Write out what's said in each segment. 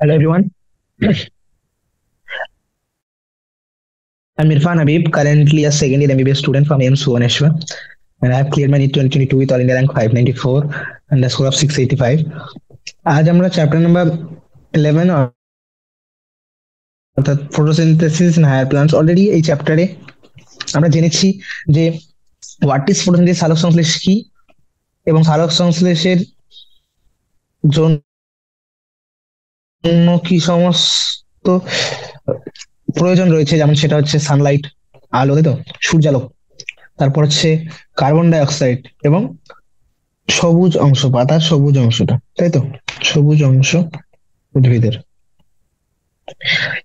Hello everyone, I'm Irfan Habib, currently a second year MBBS student from AIMS Bhubaneswar, and I have cleared my NEET 2022 with All India rank 594 and a score of 685. आज আমরা chapter number 11 অর্থাৎ photosynthesis in higher plants. Already এই চ্যাপ্টারে আমরা জেনেছি যে what is photosynthesis, সালোক সংশ্লেষ কি এবং সালোক সংশ্লেষের জন্য কি সমস্ত প্রয়োজন রয়েছে, যেমন সেটা হচ্ছে সানলাইট, আলো, তাই তো, সূর্যালোক, তারপর হচ্ছে কার্বন ডাই অক্সাইড এবং সবুজ অংশ, পাতার সবুজ অংশটা, তাই তো, সবুজ অংশ উদ্ভিদের।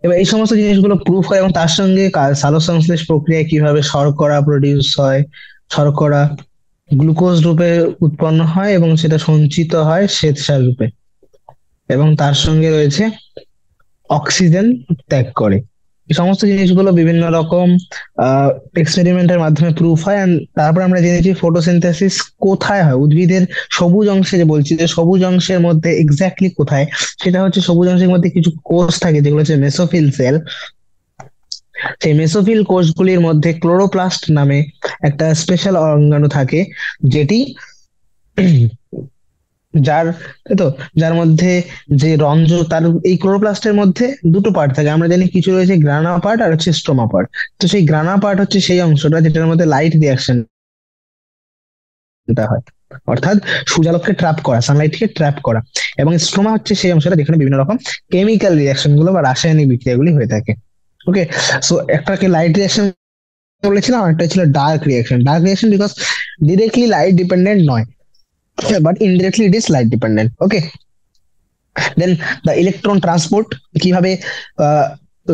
এবার এই সমস্ত জিনিসগুলো প্রুফ হয় এবং তার সঙ্গে সালোক সংশ্লেষ প্রক্রিয়ায় কিভাবে শর্করা প্রডিউস হয়, শর্করা গ্লুকোজ রূপে উৎপন্ন হয় এবং সেটা সঞ্চিত হয় শ্বেতসার রূপে, এবং তার সঙ্গে রয়েছে অক্সিজেন ত্যাগ করে। এই সমস্ত জিনিসগুলো বিভিন্ন রকম এক্সপেরিমেন্টের মাধ্যমে প্রুফ হয়। and তারপর আমরা জেনেছি ফটোসিনথেসিস কোথায় হয়, উদ্ভিদের সবুজ অংশে, যে বলছি যে সবুজ অংশের মধ্যে এক্স্যাক্টলি কোথায়, সেটা হচ্ছে সবুজ অংশের মধ্যে কিছু কোষ থাকে যেগুলো হচ্ছে মেসোফিল সেল। সেই মেসোফিল কোষগুলির মধ্যে ক্লোরোপ্লাস্ট নামে একটা স্পেশাল অঙ্গাণু থাকে, যেটি যার, তাই তো, যার মধ্যে যে তার এই ক্লোরোপ্লাস্টের মধ্যে দুটো পার্ট থাকে। আমরা জানি কিছু রয়েছে গ্রানা পার্ট আর হচ্ছে স্ট্রোমা পার্ট। তো সেই গ্রানা পার্ট হচ্ছে সেই অংশটা যেটার মধ্যে লাইট রিয়াকশনটা হয়, অর্থাৎ সূর্যালোককে ট্র্যাপ করা, সানলাইটকে ট্র্যাপ করা। এবং স্ট্রোমা হচ্ছে সেই অংশটা যেখানে বিভিন্ন রকম কেমিক্যাল রিয়াকশন গুলো বা রাসায়নিক বিক্রিয়াগুলি হয়ে থাকে। ওকে, সো একটাকে লাইট রিয়াকশন বলেছিলাম, আর একটা ছিল dark reaction. Dark reaction because directly light dependent নয়, but indirectly it is light dependent. Okay, then the electron transport, কিভাবে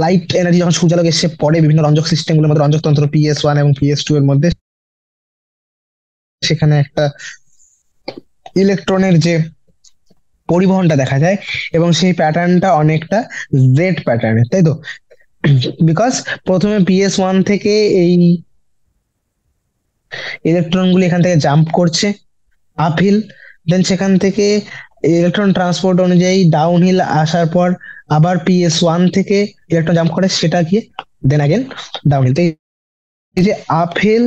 লাইট এনার্জি যখন সূর্যালোক এসে পড়ে বিভিন্ন রঞ্জক সিস্টেম গুলোর মধ্যে, রঞ্জক তন্ত্র PS1 এবং PS2 এর মধ্যে, সেখানে একটা ইলেকট্রনের যে পরিবহনটা দেখা যায় এবং সেই প্যাটার্নটা অনেকটা জেড প্যাটার্নের, তাই তো, বিকজ প্রথমে PS1 থেকে এই ইলেকট্রন গুলি এখান থেকে জাম্প করছে আপহিল, দেন সেখান থেকে ইলেকট্রন ট্রান্সপোর্ট অনুযায়ী ডাউন হিল আসার পর আবার PS1 থেকে ইলেকট্রন জাম্প করে, সেটা গিয়ে দেন আগেন ডাউন হিল। এই যে uphill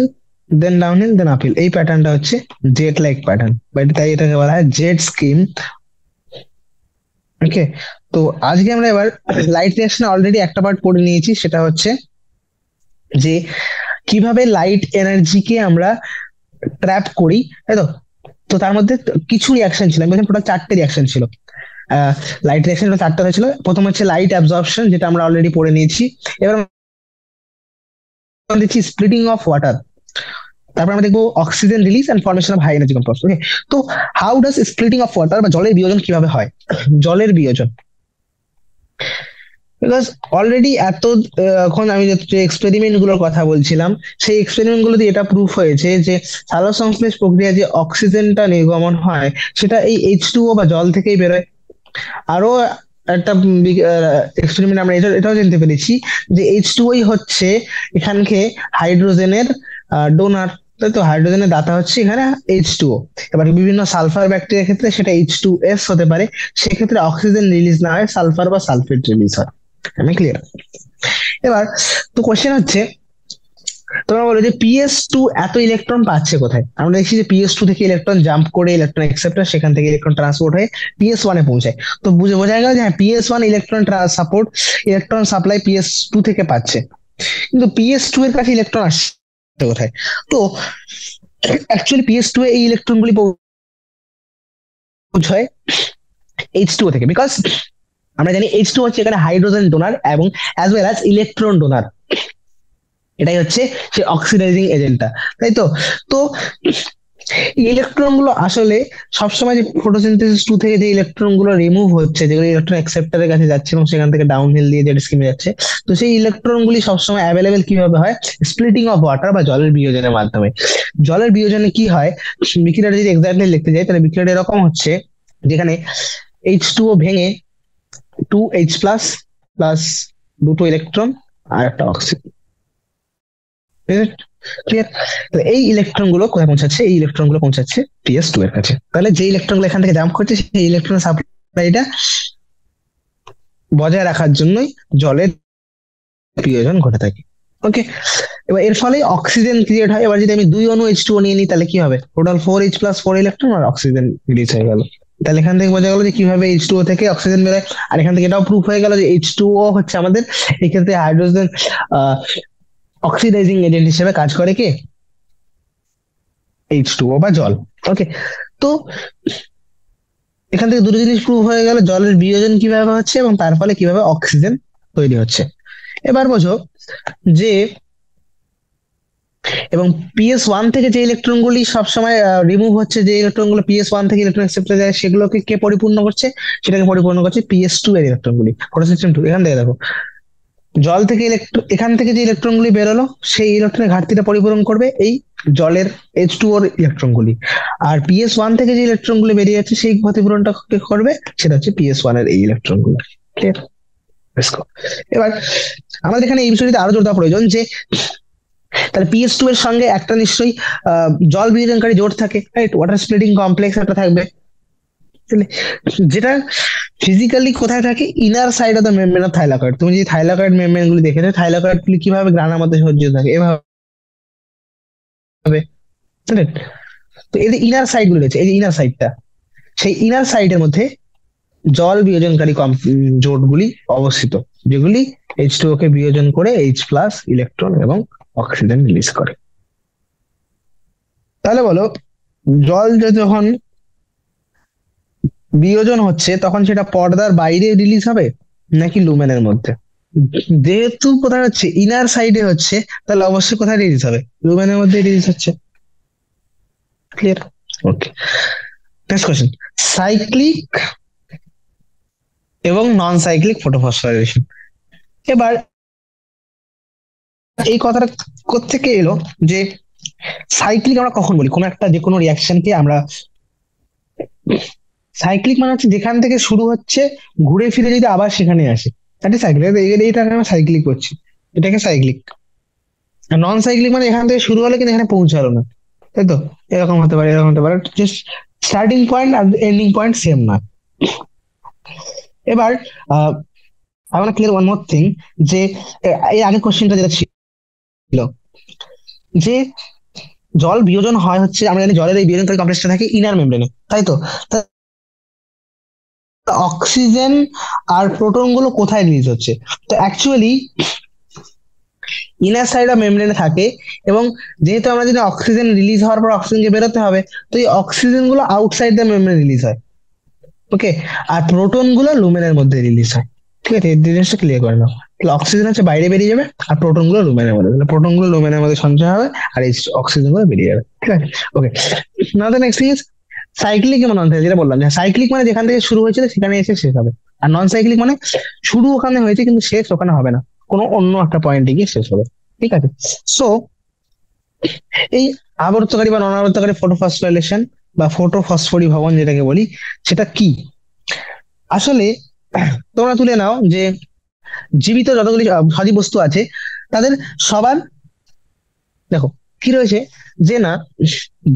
then down hill then uphill, এই প্যাটার্নটা হচ্ছে জেট লাইক প্যাটার্ন, তাই এটাকে বলা হয় জেট স্কিম। ওকে, তো আজকে আমরা এবার লাইট রিঅ্যাকশন অলরেডি একটা পার্ট পড়ে নিয়েছি, সেটা হচ্ছে যে কিভাবে লাইট এনার্জিকে আমরা ট্র্যাপ করি, তাই তো। তো তার মধ্যে কিছু রিয়াকশন ছিল, আমি বলছিলাম টোটাল 4টে রিয়াকশন ছিল। লাইট রিয়াকশন 4টা হয়েছিল। প্রথম হচ্ছে লাইট অ্যাবজর্পশন, যেটা আমরা অলরেডি পড়ে নিয়েছি। এবার আমরা দেখছি স্প্লিটিং অফ ওয়াটার, তারপর আমরা দেখবো oxygen release and formation of high energy compounds. Okay, তো how does splitting of water বা জলের বিয়োজন কিভাবে হয়? জলের বিয়োজন, বিকজ অলরেডি এখন আমি যে এক্সপেরিমেন্ট গুলোর কথা বলছিলাম, সেই এক্সপেরিমেন্ট গুলো দিয়ে এটা প্রুফ হয়েছে যে সালোক সংশ্লেষ প্রক্রিয়া যে অক্সিজেনটা নির্গমন হয়, সেটা এই H2O বা জল থেকেই বেরোয়। আরো একটা এক্সপেরিমেন্ট আমরা এটাও জানতে পেরেছি যে H2O হচ্ছে এখানকে হাইড্রোজেনের ডোনার, তাই তো, হাইড্রোজেনের দাতা হচ্ছে এখানে H2O। এবার বিভিন্ন সালফার ব্যাকটেরিয়ার ক্ষেত্রে সেটা H2S হতে পারে, সেক্ষেত্রে অক্সিজেন রিলিজ না হয়, সালফার বা সালফেট রিলিজ হয়। আমি ক্লিয়ার? এবার তো কোশ্চেন হচ্ছে, তোমরা বলো যে PS2 এত ইলেকট্রন পাচ্ছে কোথায়? আমরা দেখছি যে PS2 থেকে ইলেকট্রন জাম্প করে ইলেকট্রন অ্যাকসেপ্টর, সেখান থেকে ইলেকট্রন ট্রান্সপোর্ট হয়ে PS1 এ পৌঁছায়। তো বোঝা গেল যে হ্যাঁ, PS1 ইলেকট্রন সাপ্লাই PS2 থেকে পাচ্ছে, কিন্তু PS2 এর কাছে ইলেকট্রন আসছে কোথায়? তো অ্যাকচুয়ালি PS2 এ এই ইলেকট্রন গুলি পৌঁছায় H2O থেকে, বিকজ আমরা জানি H2 হচ্ছে এখানে হাইড্রোজেন ডোনার এবং as well as electron donor. এটাই হচ্ছে সে অক্সিডাইজিং এজেন্টটা, তাই তো। তো ইলেকট্রন গুলো আসলে সবসময় যে ফটোসিনথেসিস 2 থেকে যে ইলেকট্রন গুলো রিমুভ হচ্ছে, যেগুলো ইলেকট্রন অ্যাকসেপ্টরের কাছে যাচ্ছে এবং সেখান থেকে ডাউন হিল দিয়ে জেড স্কিমে যাচ্ছে, তো সেই ইলেকট্রন গুলি সবসময় অ্যাভেলেবেল কিভাবে হয়? স্প্লিটিং অফ ওয়াটার বা জলের বিয়োজনের মাধ্যমে। জলের বিয়োজনে কি হয়, বিক্রিয়াটা যদি এক্স্যাক্টলি লিখতে যাই, তাহলে বিক্রিয়াটা এরকম হচ্ছে, যেখানে H2O ভেঙে 2H প্লাস প্লাস দুটো ইলেকট্রন আর একটা অক্সিজেন, ক্লিয়ার? তো এই ইলেকট্রন গুলো কোথায় পৌঁছাচ্ছে? এই ইলেকট্রন গুলো পৌঁছাচ্ছে PS2 এর কাছে। তাহলে যে ইলেকট্রন গুলো এখান থেকে জাম্প করছে, সেই ইলেকট্রন সাপ্লাইটা বজায় রাখার জন্যই জলের প্রয়োজন ঘটে থাকে। ওকে, এবার এর ফলে অক্সিজেন ক্রিয়েট হয়। এবার যদি আমি দুই অণু H2O নিয়ে নিই তাহলে কি হবে, টোটাল 4H+4 ইলেকট্রন আর অক্সিজেন রিলিজ হয়ে গেল। তাহলে এখান থেকে বোঝা গেল যে কিভাবে H2O থেকে অক্সিজেন বেরোয়। আর এখান থেকে এটাও প্রুফ হয়ে গেল যে H2O হচ্ছে আমাদের এই ক্ষেত্রে হাইড্রোজেন অক্সিডাইজিং এজেন্ট হিসেবে কাজ করে কে, H2O বা জল। ওকে, তো এখান থেকে দুটো জিনিস প্রুভ হয়ে গেল, জলের বিয়োজন কিভাবে হচ্ছে এবং তার ফলে কিভাবে অক্সিজেন তৈরি হচ্ছে। এবার বোঝো যে এবং PS1 থেকে যে ইলেকট্রন গুলি সবসময় রিমুভ হচ্ছে, যে ইলেকট্রন গুলো PS1 থেকে ইলেকট্রন অ্যাকসেপ্টে যায়, সেগুলোকে কে পরিপূর্ণ করছে, সেটাকে পরিপূর্ণ করছে PS2 এর ইলেকট্রন গুলি। ফটোসিস্টেম 2 এখান থেকে দেখো, জল থেকে ইলেকট্রন, এখান থেকে যে ইলেকট্রন গুলি বেরোলো সেই ইলেকট্রনের ঘাটতিটা পরিপূরণ করবে এই জলের H2O এর ইলেকট্রন গুলি। আর PS1 থেকে যে ইলেকট্রন গুলি বেরিয়ে যাচ্ছে সেই ক্ষতিপূরণটা কে করবে, সেটা হচ্ছে PS1 এর এই ইলেকট্রন গুলো। ক্লিয়ার? এবার আমাদের এখানে এই বিষয়টিতে আরো জোর দেওয়া প্রয়োজন যে তাহলে PS2 এর সঙ্গে একটা নিশ্চয়ই জল বিয়োজনকারী জোট থাকে, রাইট? ওয়াটার স্প্লিটিং কমপ্লেক্স একটা থাকবে, তাহলে যেটা ফিজিক্যালি কোথায় থাকে, inner side of the membrane of thylakoid. তুমি যদি থাইলাকয়েড মেমব্রেন গুলি দেখেছো, থাইলাকয়েড গুলি কিভাবে গ্রানার মধ্যে সজ্জিত থাকে, এভাবে। Correct? তো এই যে ইনার সাইড গুলো রয়েছে, এই যে ইনার সাইডটা, সেই ইনার সাইডের মধ্যে জল বিয়োজনকারী জোটগুলি অবস্থিত, যেগুলি H2O কে বিয়োজন করে H+ ইলেকট্রন এবং অক্সিজেন রিলিজ করে। তাহলে বলো, জল যখন বিয়োজন হচ্ছে তখন সেটা পর্দার বাইরে রিলিজ হবে নাকি লুমেনের মধ্যে? যেহেতু কোথায় হচ্ছে, ইনার সাইডে হচ্ছে, তাহলে অবশ্যই কোথায় রিলিজ হবে, লুমেনের মধ্যে রিলিজ হচ্ছে। ক্লিয়ার? ওকে, নেক্সট কোশ্চেন, সাইক্লিক এবং নন সাইক্লিক ফটোফসফোরাইলেশন। এবার এই কথাটা কোত্থেকে এলো যে সাইক্লিক আমরা কখন বলি, কোন একটা যে কোনো রিয়াকশনকে আমরা সাইক্লিক মানে হচ্ছে যেখান থেকে শুরু হচ্ছে ঘুরে ফিরে যদি আবার সেখানে আসে, এটা সাইক্লিক। এইটাকে আমরা সাইক্লিক করছি, এটাকে সাইক্লিক। নন সাইক্লিক মানে এখান থেকে শুরু হলো কিন্তু এখানে পৌঁছালো না, তাই তো? এরকম হতে পারে, এরকম হতে পারে, জাস্ট স্টার্টিং পয়েন্ট আর এন্ডিং পয়েন্ট সেম না। এবার আমরা ক্লিয়ার ওয়ান মোর থিং, যে এই আগের কোশ্চেনটা যেটা ছিল যে জল বিয়োজন হয় হচ্ছে, আমরা জানি জলের এই বিয়োজনকারী কমপ্লেক্সটা থাকে ইনার মেমব্রেনে, তাই তো? অক্সিজেন আর প্রোটন গুলো কোথায় রিলিজ হচ্ছে? তো অ্যাকচুয়ালি ইনার সাইড অফ মেমব্রেনে থাকে, এবং যেহেতু আমরা জানি অক্সিজেন রিলিজ হওয়ার পর অক্সিজেনকে বেরোতে হবে, তো এই অক্সিজেন গুলো আউটসাইড দ্য মেমব্রেন রিলিজ হয়। ওকে, আর প্রোটন গুলো লুমেনের মধ্যে রিলিজ হয়। ঠিক আছে, এই জিনিসটা ক্লিয়ার করে নাও। তাহলে অক্সিজেন হচ্ছে বাইরে বেরিয়ে যাবে আর প্রোটন গুলো লুমেনের মধ্যে, তাহলে প্রোটন গুলো লুমেনের মধ্যে সঞ্চয় হবে আর এই অক্সিজেন গুলো বেরিয়ে যাবে। ঠিক আছে, ওকে। নাও দ্য নেক্সট ইজ সাইক্লিক এবং নন সাইক্লিক। যেটা বললাম যে সাইক্লিক মানে যেখান থেকে শুরু হয়েছিল সেখানে এসে শেষ হবে, আর নন সাইক্লিক মানে শুরু ওখানে হয়েছে কিন্তু শেষ ওখানে হবে না, কোনো অন্য একটা পয়েন্টে গিয়ে শেষ হবে। ঠিক আছে, সো এই আবর্তকারী বা নন আবর্তকারী ফটোফসফোরাইলেশন বা ফটোফসফরিভবন যেটাকে বলি, সেটা কি আসলে? তোমরা তুলে নাও যে জীবিত যতগুলি সজীব বস্তু আছে তাদের সবার, দেখো কি রয়েছে, যে না,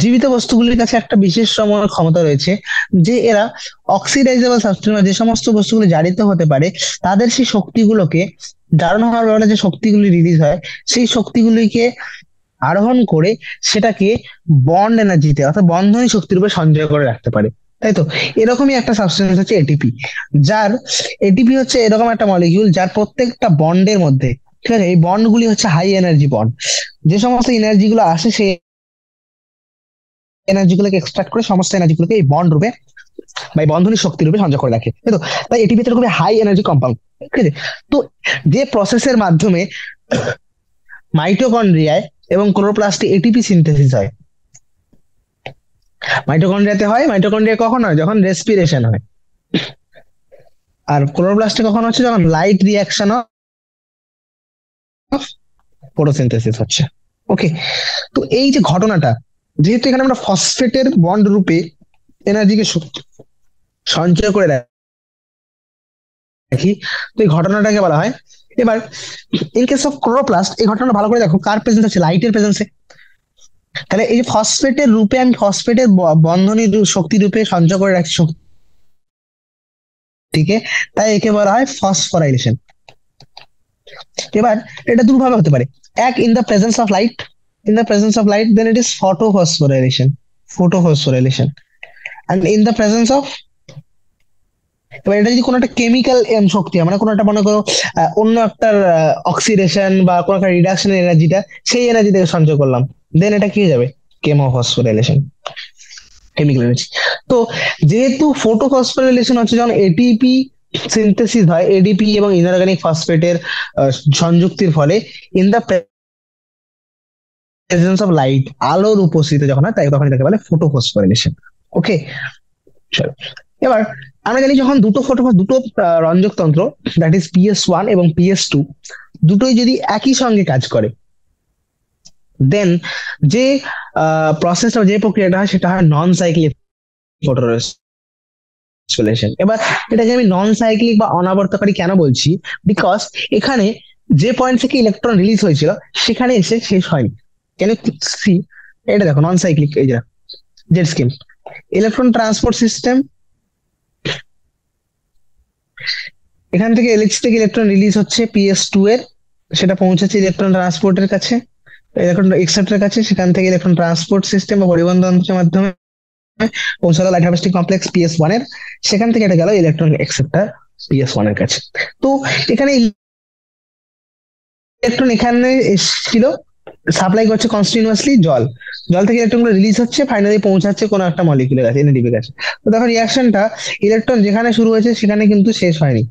জীবিত বস্তুগুলির কাছে একটা বিশেষ সময় ক্ষমতা রয়েছে যে এরা অক্সিডাইজেবল সাবস্টেন্স, যে সমস্ত বস্তুগুলি জারিত হতে পারে, তাদের সেই শক্তিগুলোকে, জারণ হওয়ার কারণে যে শক্তিগুলি রিলিজ হয়, সেই শক্তিগুলিকে আরোহণ করে সেটাকে বন্ড এনার্জিতে অর্থাৎ বন্ধনী শক্তির উপর সঞ্চয় করে রাখতে পারে, তাই তো? এরকমই একটা সাবস্টেন্স হচ্ছে এটিপি, যার এটিপি হচ্ছে এরকম একটা মলিকিউল যার প্রত্যেকটা বন্ডের মধ্যে, ঠিক আছে, এই বন্ড গুলি হচ্ছে হাই এনার্জি বন্ড। যে সমস্ত এনার্জি গুলো আসে সেই এনার্জি গুলোকে এক্সট্রাক্ট করে সমস্ত এনার্জি গুলোকে এই বন্ড রূপে বা এই বন্ধনী শক্তি রূপে সঞ্চয় করে রাখে, তাই তো? তাই এটিপি হচ্ছে খুবই হাই এনার্জি কম্পাউন্ড। ঠিক আছে, তো যে প্রসেসের মাধ্যমে মাইটোকন্ড্রিয়ায় এবং ক্লোরোপ্লাস্টে এটিপি সিনথেসিস হয়, মাইটোকন্ড্রিয়াতে হয়, মাইটোকন্ড্রিয়া কখন হয়, যখন রেসপিরেশন হয়। আর ক্লোরোপ্লাস্টে কখন হচ্ছে, যখন লাইট রিয়াকশন অফ ফটোসিনথেসিস হচ্ছে। ওকে, তো এই যে ঘটনাটা, যেহেতু এখানে আমরা ফসফেটের বন্ড রূপে এনার্জিকে সঞ্চয় করে রাখি, তো এই ঘটনাটাকে বলা হয়। এবার ইন কেস অফ ক্লোরোপ্লাস্ট এই ঘটনাটা ভালো করে দেখো, কার প্রেজেন্স আছে, লাইটের প্রেজেন্সে। তাহলে এই যে ফসফেটের রূপে আমি ফসফেটের বন্ধনী শক্তি রূপে সঞ্চয় করে রাখছি ঠিক আছে, তাই একে বলা হয় ফসফোরাইলেশন। এবার এটা দুভাবে হতে পারে, এক in the presence of light, in the presence of light then it is photophosphorylation, photophosphorylation, and in the presence of, এবার এটা যদি কোনো একটা কেমিক্যাল শক্তি হয়, মানে কোনো একটা মনে করো অন্য একটা অক্সিডেশন বা কোনো একটা রিডাকশন এনার্জিটা সেই এনার্জি থেকে সঞ্চয় করলাম, দেন এটা কি হয়ে যাবে, কেমোফসফোরাইলেশন, কেমিক্যাল এনার্জি। তো যেহেতু ফটোফসফোরাইলেশন হচ্ছে যখন এটিপি সিনথেসিস হয়, এডিপি এবং ইনঅর্গানিক ফসফেটের সংযুক্তির ফলে in the presence of light, আলোর উপস্থিতি যখন হয়, তাই তখন এটাকে বলে ফটোফসফোরাইলেশন। ওকে, চলো। এবার আমরা জানি যখন দুটো রঞ্জক তন্ত্র, দ্যাট ইজ PS1 এবং PS2, দুটোই যদি একই সঙ্গে কাজ করে, দেন যে প্রসেসটা, যে প্রক্রিয়াটা হয় সেটা হয় নন সাইক্লিক ফটোরেসপিরেশন। এবার এটাকে আমি নন সাইক্লিক বা অনাবর্তকারী কেন বলছি, বিকজ এখানে যে পয়েন্ট থেকে ইলেকট্রন রিলিজ হয়েছিল সেখানে এসে শেষ হয়নি। কেন সি, এটা দেখো নন সাইক্লিক, এই যে Z scheme, electron transport system, এখান থেকে এলএইচ থেকে ইলেকট্রন রিলিজ হচ্ছে PS2 এর, সেটা পৌঁছাচ্ছে ইলেকট্রন ট্রান্সপোর্টের কাছে, ইলেকট্রন এক্সেপ্টরের কাছে, সেখান থেকে ইলেকট্রন ট্রান্সপোর্ট সিস্টেম বা পরিবহন তন্ত্রের মাধ্যমে পৌঁছালো লাইট হারভেস্টিং কমপ্লেক্স PS1 এর, সেখান থেকে এটা গেল ইলেকট্রন এক্সেপ্টর PS1 এর কাছে। তো এখানে ইলেকট্রন এখানে ছিল, সাপ্লাই করছে কন্টিনিউয়াসলি জল, জল থেকে ইলেকট্রনগুলো রিলিজ হচ্ছে, ফাইনালি পৌঁছাচ্ছে কোনো একটা মলিকিউলের কাছে, এনএডিপি কাছে। তো দেখো রিয়াকশনটা, ইলেকট্রন যেখানে শুরু হয়েছে সেখানে কিন্তু শেষ হয়নি,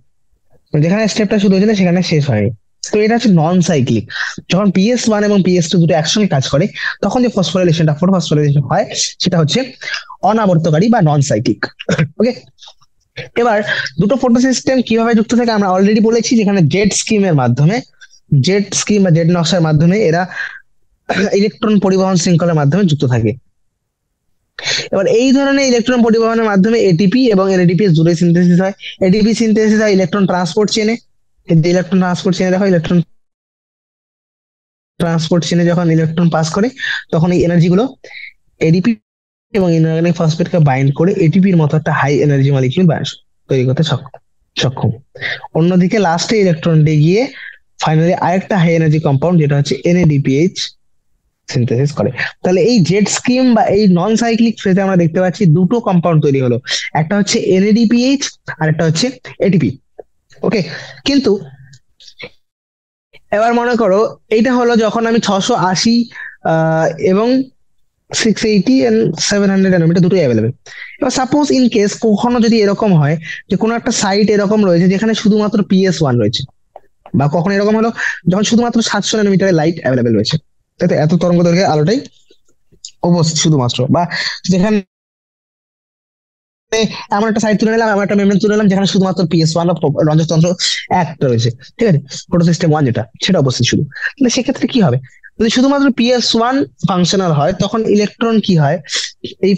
যেখানে স্টেপটা শুরু হয়েছিল সেখানে শেষ হয়নি। তো এটা হচ্ছে নন সাইক্লিক। যখন PS1 এবং PS2 দুটো একসঙ্গে কাজ করে, তখন যে ফসফোরাইলেশনটা, ফটোফসফোরাইলেশন হয়, সেটা হচ্ছে অনাবর্তকারী বা নন সাইক্লিক। ওকে, এবার দুটো ফটো সিস্টেম কিভাবে যুক্ত থাকে আমরা অলরেডি বলেছি, যেখানে জেড স্কিমের মাধ্যমে, জেড স্কিম বা জেড নকশার মাধ্যমে এরা ইলেকট্রন পরিবহন শৃঙ্খলার মাধ্যমে যুক্ত থাকে। এবার এই ধরনের ইলেকট্রন পরিবহনের মাধ্যমে এটিপি এবং এনএডিপি জুড়ে সিনথেসিস হয়। এটিপি সিনথেসিস হয় ইলেকট্রন ট্রান্সপোর্ট চেনে, ইলেকট্রন ট্রান্সপোর্ট চেনে দেখো, ইলেকট্রন ট্রান্সপোর্ট চেনে যখন ইলেকট্রন পাস করে, তখন এই এনার্জি গুলো এডিপি এবং ইনঅর্গানিক ফসফেটকে বাইন্ড করে এটিপির মতো একটা হাই এনার্জি মলিকিউল তৈরি করতে সক্ষম। অন্যদিকে লাস্টে ইলেকট্রনটি গিয়ে ফাইনালি আরেকটা হাই এনার্জি কম্পাউন্ড, যেটা হচ্ছে NADPH সিনথেসিস করে। তাহলে এই জেড স্কিম বা এই নন সাইক্লিক ফেজে আমরা দেখতে পাচ্ছি দুটো কম্পাউন্ড তৈরি হলো, একটা হচ্ছে NADPH আর একটা হচ্ছে ATP। ওকে, কিন্তু এবার মনে করো এইটা হলো যখন আমি 680 এবং 680 এন্ড 700 ন্যানোমিটার দুটোই অ্যাভেলেবেল। এবার সাপোজ ইন কেস কখনো যদি এরকম হয় যে কোনো একটা সাইট এরকম রয়েছে যেখানে শুধুমাত্র PS1 রয়েছে, বা কখনো এরকম হলো যখন শুধুমাত্র 700 ন্যানোমিটারের লাইট অ্যাভেলেবেল রয়েছে, তাই তো এত তরঙ্গ দৈর্ঘ্যের আলোটাই উপস্থিত শুধুমাত্র, বা যেখানে এমন একটা সাইট তুলে নিলাম, এমন একটা মেমরি তুলে নিলাম যেখানে শুধুমাত্র PS1 বা রঞ্জকতন্ত্র একটা রয়েছে, ঠিক আছে, ফটো সিস্টেম 1 যেটা, সেটা উপস্থিত শুধু। তাহলে সেক্ষেত্রে কি হবে, যদি শুধুমাত্র PS1 ফাংশনাল হয়, তখন ইলেকট্রন কি হয়, এই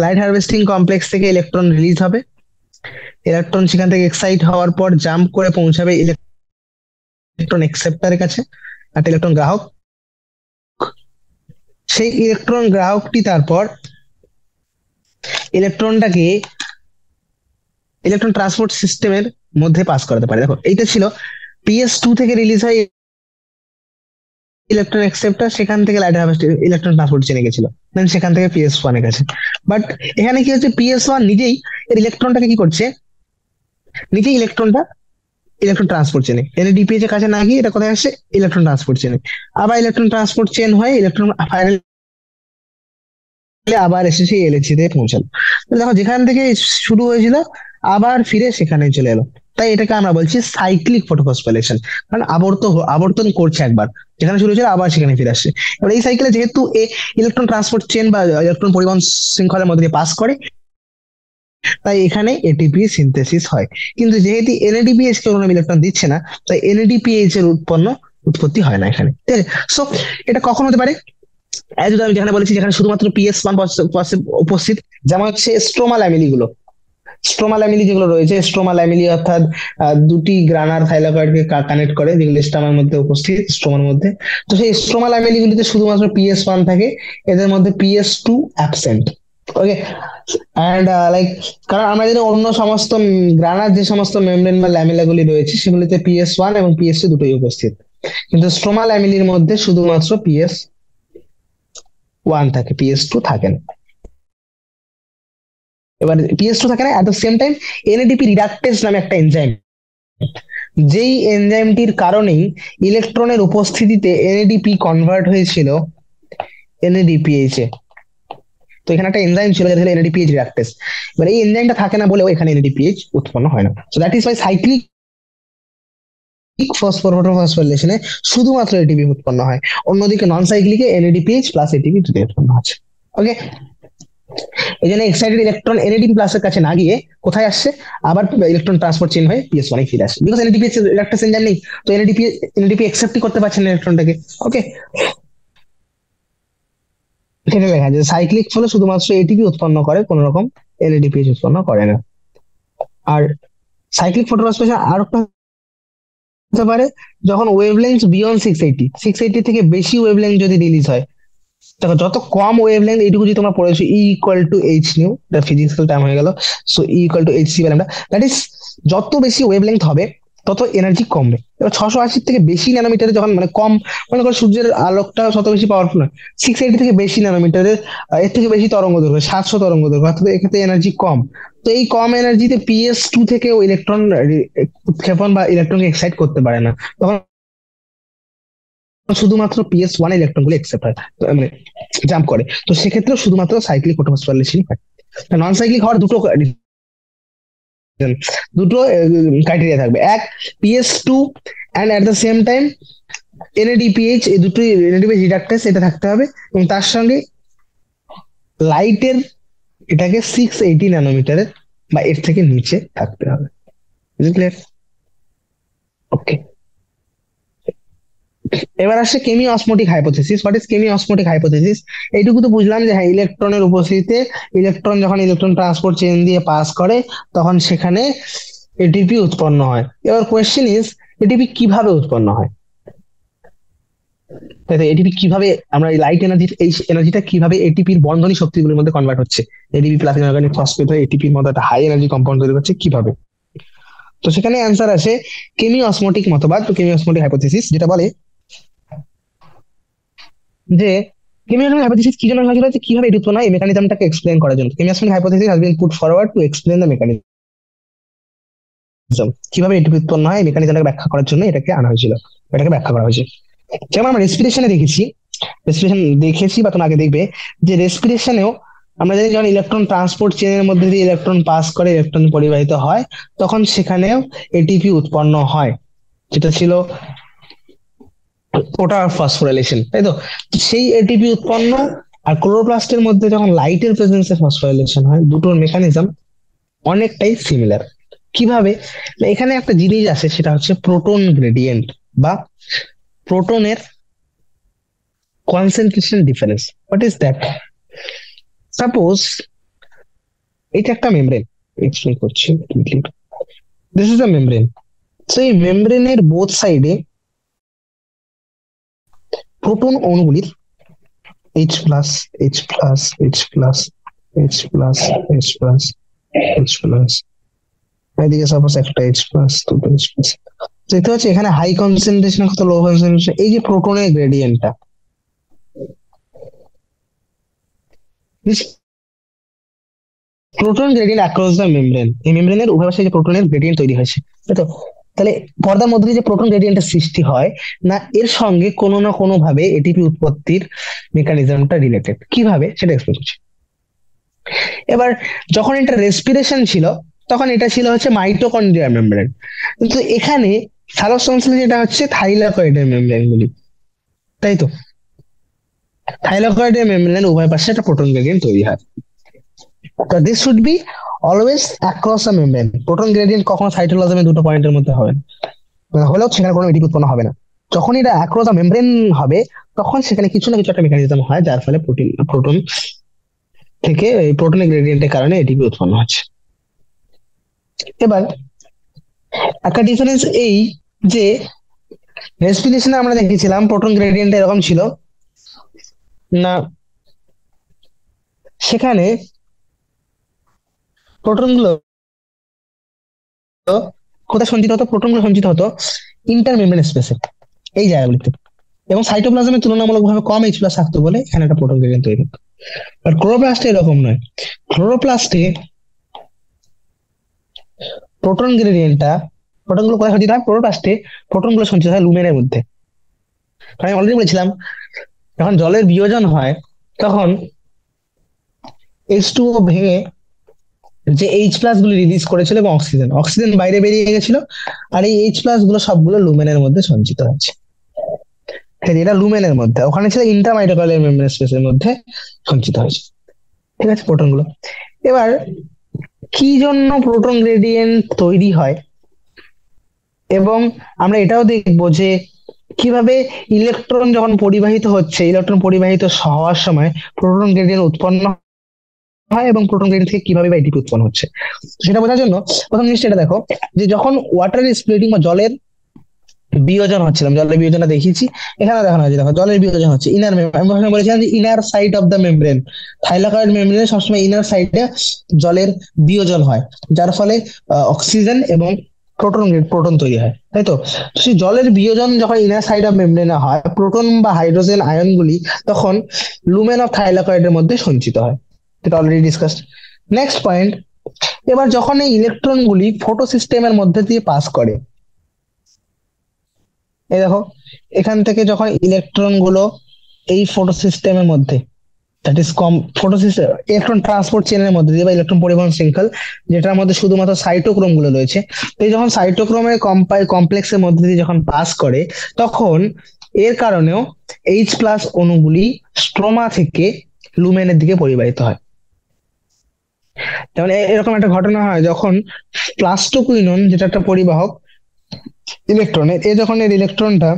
লাইট হারভেস্টিং কমপ্লেক্স থেকে ইলেকট্রন রিলিজ হবে, ইলেকট্রন সেখান থেকে এক্সাইট হওয়ার পর জাম্প করে পৌঁছাবে ইলেকট্রন অ্যাকসেপ্টরের কাছে, একটা ইলেকট্রন গ্রাহক, সেই ইলেকট্রন গ্রাহকটি তারপর ইলেকট্রনটাকে ইলেকট্রন ট্রান্সপোর্ট সিস্টেমের মধ্যে পাস করাতে পারে। দেখো এইটা ছিল PS2 থেকে রিলিজ হয় ইলেকট্রন অ্যাকসেপ্টর, সেখান থেকে লাইট হারভেস্ট ইলেকট্রন ট্রান্সপোর্ট চেনে গেছিল, দেন সেখান থেকে PS1 এর কাছে। বাট এখানে কি হচ্ছে, PS1 নিজেই এর ইলেকট্রনটাকে কি করছে, নিজেই ইলেকট্রন ট্রান্সপোর্ট চেনে, NADPH এর কাছে না গিয়ে এটা কোথায় আসছে, ইলেকট্রন ট্রান্সপোর্ট চেনে, আবার ইলেকট্রন ট্রান্সপোর্ট চেন হয়, ইলেকট্রন ফাইনালি আবার এসে সেই LHC তে পৌঁছালো। তো দেখো যেখান থেকে শুরু হয়েছিল আবার ফিরে সেখানে চলে এলো, তাই এটাকে আমরা বলছি সাইক্লিক ফটোফসফোরাইলেশন, কারণ আবর্তন করছে একবার, যেখানে শুরু হয়েছিল আবার সেখানে ফিরে আসছে। এবার এই সাইকেলে যেহেতু ইলেকট্রন ট্রান্সপোর্ট চেন বা ইলেকট্রন পরিবহন শৃঙ্খলার মধ্যে দিয়ে পাস করে, তাই এখানে এটিপি সিনথেসিস হয়। কিন্তু যেহেতু NADPH কে কোনো ইলেকট্রন দিচ্ছে না, তাই NADPH এর উৎপত্তি হয় না এখানে, ঠিক আছে। সো এটা কখন হতে পারে, আমি যেখানে বলেছি যেখানে শুধুমাত্র PS1 উপস্থিত, যেমন হচ্ছে স্ট্রোমা ল্যামিলি গুলো, স্ট্রোমা ল্যামিলি যেগুলো রয়েছে, স্ট্রোমা ল্যামিলি অর্থাৎ দুটি গ্রানার থাইলাকয়েডকে কানেক্ট করে, যেগুলো স্টামার মধ্যে উপস্থিত, স্ট্রোমার মধ্যে। তো সেই স্ট্রোমা ল্যামিলি গুলিতে শুধুমাত্র PS1 থাকে, এদের মধ্যে PS2 absent. Okay. And like, কারণ আমরা যদি অন্য সমস্ত গ্রানার যে সমস্ত মেমব্রেন বা ল্যামেলা গুলি রয়েছে সেগুলিতে PS1 এবং PS2 দুটোই উপস্থিত, কিন্তু স্ট্রোমা ল্যামেলির মধ্যে শুধুমাত্র PS1 থাকে, PS2 থাকে না। এবার PS2 থাকে না, at the same time NADP reductase নামে একটা এনজাইম, যেই এনজাইমটির কারণেই ইলেকট্রনের উপস্থিতিতে NADP কনভার্ট হয়েছিল NADPH এ। তো এখানে একটা এনজাইম ছিল যেটা হলো NADPH রিডাক্টেজ। এবার এই এনজাইমটা থাকে না বলেও এখানে NADPH উৎপন্ন হয় না। So that is why cyclic ফসফোরোটোফসফোরিলেশনে শুধুমাত্র এটিপি উৎপন্ন হয়, অন্যদিকে নন সাইক্লিকে NADPH প্লাস এটিপি দুটোই উৎপন্ন হচ্ছে। ওকে। এই জন্য এক্সাইটেড ইলেকট্রন NADP প্লাসের কাছে না গিয়ে কোথায় আসছে, আবার ইলেকট্রন ট্রান্সপোর্ট চেইন হয়ে PS1 এ ফিরে আসে, বিকজ NADPH রিডাক্টেজ এনজাইম নেই। তো NADP অ্যাকসেপ্টই করতে পারছে না ইলেকট্রনটাকে। ওকে। এখানে লেখা আছে সাইক্লিক ফলে শুধুমাত্র এটিপি উৎপন্ন করে, কোন রকম NADPH উৎপন্ন করে না। আর সাইক্লিক ফটোফসফোরিলেশন আর একটা হতে পারে যখন ওয়েভলেন্থ বিয়ন্ড 680 থেকে বেশি ওয়েভলেন্থ যদি রিলিজ হয়। দেখো, যত কম ওয়েভলেন্থ, এইটুকু যদি তোমরা পড়েছো, E=h nu, এটা ফিজিক্যাল টার্ম হয়ে গেল। সো E=hc/λ, দ্যাট ইজ যত বেশি ওয়েভলেন্থ হবে তত এনার্জি কমবে। এবার 680 থেকে বেশি ন্যানোমিটারে যখন মানে কম, মনে করো সূর্যের আলোকটা শত বেশি পাওয়ারফুল নয়, 680 থেকে বেশি ন্যানোমিটারের এর থেকে বেশি তরঙ্গ দৈর্ঘ্য, 700 তরঙ্গ দৈর্ঘ্য, অর্থাৎ এক্ষেত্রে এনার্জি কম। তো এই কম এনার্জিতে PS2 থেকে ইলেকট্রন উৎক্ষেপণ বা ইলেকট্রনকে এক্সাইট করতে পারে না, তখন শুধুমাত্র PS1 ইলেকট্রন গুলো একসেপ্ট হয়, মানে জাম্প করে। তো সেক্ষেত্রে শুধুমাত্র সাইক্লিক ফটোফসফোরিলেশনই হয়। নন সাইক্লিক হওয়ার দুটো ক্রাইটেরিয়া থাকবে। এক, PS2 and at the same time NADPH, এই দুটোই NADPH রিডাক্টেজ এটা থাকতে হবে, এবং তার সঙ্গে লাইটের এটাকে 680 ন্যানোমিটারের বা এর থেকে নিচে থাকতে হবে। ক্লিয়ার? ওকে। এবার আসছে chemiosmotic hypothesis. What is chemiosmotic hypothesis? এইটুকু তো বুঝলাম যে হ্যাঁ, ইলেকট্রনের উপস্থিতিতে ইলেকট্রন যখন ইলেকট্রন ট্রান্সপোর্ট চেইন দিয়ে পাস করে তখন সেখানে এটিপি উৎপন্ন হয়। এবার কোয়েশ্চেন ইজ, এটিপি কিভাবে উৎপন্ন হয়? তাই তো, এটিপি কিভাবে, আমরা এই লাইট এনার্জি, এই এনার্জিটা কিভাবে এটিপির বন্ধনী শক্তিগুলোর মধ্যে কনভার্ট হচ্ছে, এটিপি প্লাস ইনঅর্গানিক ফসফেট হয়ে এটিপির মধ্যে একটা হাই এনার্জি কম্পাউন্ড তৈরি করছে কিভাবে? তো সেখানে অ্যান্সার আসে কেমি অসমোটিক মতবাদ, কেমি অসমোটিক হাইপোথিসিস, যেটা বলে যে কেমিওসমিক হাইপোথিসিস কি জন্য হয়েছিল, যে কিভাবে এটি উৎপন্ন হয় এই মেকানিজমটাকে এক্সপ্লেন করার জন্য। Chemiosmotic hypothesis has been put forward to explain the mechanism, কিভাবে এটি উৎপন্ন হয় এই মেকানিজমটাকে ব্যাখ্যা করার জন্য এটাকে আনা হয়েছিল, এটাকে ব্যাখ্যা করা হয়েছে। যেমন আমরা রেসপিরেশনে দেখেছি বা তোমরা আগে দেখবে যে রেসপিরেশনেও আমরা জানি যখন ইলেকট্রন ট্রান্সপোর্ট চেনের মধ্যে দিয়ে ইলেকট্রন পাস করে, ইলেকট্রন পরিবাহিত হয়, তখন সেখানেও এটিপি উৎপন্ন হয়, যেটা ছিল ওটা ফসফোরাইলেশন, তাই তো। তো সেই এটিপি উৎপন্ন আর ক্লোরোপ্লাস্টের মধ্যে যখন লাইটের প্রেজেন্সে ফসফোরাইলেশন হয়, দুটোর মেকানিজম অনেকটাই সিমিলার। কিভাবে না, এখানে একটা জিনিস আছে, সেটা হচ্ছে প্রোটন গ্রেডিয়েন্ট বা প্রোটনের concentration difference. What is that? Suppose এটা একটা মেমব্রেন, এক্সপ্লেন করছি। This is a membrane. তো এই মেমব্রেনের বোথ সাইডে প্রোটন অণুগুলির H+, H+, H+, H+, H+, H+, এদিকে সাপোজ একটা H+, দুটো H+। দেখতে পাচ্ছি এখানে হাই কনসেন্ট্রেশন কত লো কনসেন্ট্রেশন, এই যে প্রোটনের গ্রেডিয়েন্টটা, proton gradient across the membrane, এই মেমব্রেনের উভয় পাশে যে প্রোটনের গ্রেডিয়েন্ট তৈরি হয়েছে, তাই তো। তাহলে পর্দার মধ্যে যে প্রোটন গ্রেডিয়েন্টের সৃষ্টি হয় না, এর সঙ্গে কোনো না কোনো ভাবে এটিপি উৎপত্তির মেকানিজমটা রিলেটেড। কিভাবে সেটা এক্সপ্লেন করছি। এবার যখন এটা রেসপিরেশন ছিল, তখন এটা ছিল হচ্ছে মাইটোকন্ড্রিয়ার মেমব্রেন, কিন্তু এখানে সালোক সংশ্লেষে যেটা হচ্ছে থাইলাকয়েডের মেমব্রেন গুলি, তাই তো। থাইলাকয়েডের মেমব্রেন উভয় পাশে একটা প্রোটন গ্রেডিয়েন্ট তৈরি হয়। তো this should be always across a membrane. Proton gradient কখনো সাইটোপ্লাজমে দুটো পয়েন্টের মধ্যে হবে না, হলেও সেখানে কোনো এটিপি উৎপন্ন হবে না। যখন এটা অ্যাক্রস আ মেমব্রেন হবে, তখন সেখানে কিছু না কিছু একটা মেকানিজম হয় যার ফলে প্রোটন থেকে এই প্রোটনের গ্রেডিয়েন্টের কারণে এটিপি উৎপন্ন হচ্ছে। এবার একটা ডিফারেন্স এই যে রেসপিরেশনে আমরা দেখেছিলাম প্রোটন গ্রেডিয়েন্ট এরকম ছিল না, সেখানে প্রোটন গুলো কোথায় সঞ্চিত হতো? প্রোটন গুলো সঞ্চিত হতো ইন্টারমেমব্রেন স্পেসে, এই জায়গাগুলিতে। এবং সাইটোপ্লাজমে তুলনামূলকভাবে কম এইচ প্লাস থাকতো বলে এখানে একটা প্রোটন গ্রেডিয়েন্ট তৈরি হতো। আর ক্লোরোপ্লাস্টে এরকম নয়। ক্লোরোপ্লাস্টে প্রোটন গ্রেডিয়েন্টটা, প্রোটন গুলো কোথায় সঞ্চিত হয়? ক্লোরোপ্লাস্টে প্রোটন গুলো সঞ্চিত হয় লুমেনের মধ্যে। আমি অলরেডি বলেছিলাম, যখন জলের বিয়োজন হয় তখন H2O ভেঙে যে এইচ প্লাস গুলো রিলিজ করেছিল এবং অক্সিজেন অক্সিজেন বাইরে বেরিয়ে গেছিল, আর এই এইচ প্লাস গুলো সবগুলো লুমেনের মধ্যে সঞ্চিত হয়েছে। এটা লুমেনের মধ্যে, ওখানে ছিল ইন্টারমাইটোকন্ড্রিয়াল মেমব্রেন স্পেসের মধ্যে সঞ্চিত হয়েছে। ঠিক আছে, প্রোটন গুলো। এবার কি জন্য প্রোটন গ্রেডিয়েন্ট তৈরি হয়, এবং আমরা এটাও দেখবো যে কিভাবে ইলেকট্রন যখন পরিবাহিত হচ্ছে, ইলেকট্রন পরিবাহিত হওয়ার সময় প্রোটন গ্রেডিয়েন্ট উৎপন্ন হয় এবং প্রোটন গ্রেডিয়েন্ট থেকে কিভাবে বা এটিপি উৎপন্ন হচ্ছে। সেটা বোঝার জন্য প্রথম জিনিসটা এটা দেখো, যে যখন ওয়াটার স্প্লিটিং বা জলের বিয়োজন হচ্ছিলাম, জলের বিয়োজনটা দেখিয়েছি এখানে দেখানো হয়েছে। দেখো জলের বিয়োজন হচ্ছে ইনার আমি প্রথমে বলেছিলাম যে inner side of the membrane, thylakoid মেমব্রেনে সবসময় ইনার সাইডে জলের বিয়োজন হয়, যার ফলে অক্সিজেন এবং প্রোটন প্রোটন তৈরি হয়, তাই তো? তো সেই জলের বিয়োজন যখন ইনার সাইড অফ মেমব্রেনে হয়, প্রোটন বা হাইড্রোজেন আয়নগুলি তখন লুমেন অফ থাইলাকয়েডের মধ্যে সঞ্চিত হয়, যেটা অলরেডি ডিসকাসড। নেক্সট পয়েন্ট, এবার যখন এই ইলেকট্রনগুলি ফটো সিস্টেমের মধ্যে দিয়ে পাস করে, এই দেখো এখান থেকে যখন ইলেকট্রন গুলো এই ফটো সিস্টেমের মধ্যে, that is com photo system electron transport চেনের মধ্যে দিয়ে বা ইলেকট্রন পরিবহন শৃঙ্খল, যেটার মধ্যে শুধুমাত্র সাইটোক্রোম গুলো রয়েছে, তো এই যখন সাইটোক্রোমের কমপ্লেক্সের মধ্যে দিয়ে যখন পাস করে, তখন এর কারণেও এইচ প্লাস অণুগুলি স্ট্রোমা থেকে লুমেনের দিকে পরিবাহিত হয়। যেমন এরকম একটা ঘটনা হয় যখন প্লাস্টোকুইনন, যেটা একটা পরিবাহক ইলেকট্রনের, এ যখন এর ইলেকট্রনটা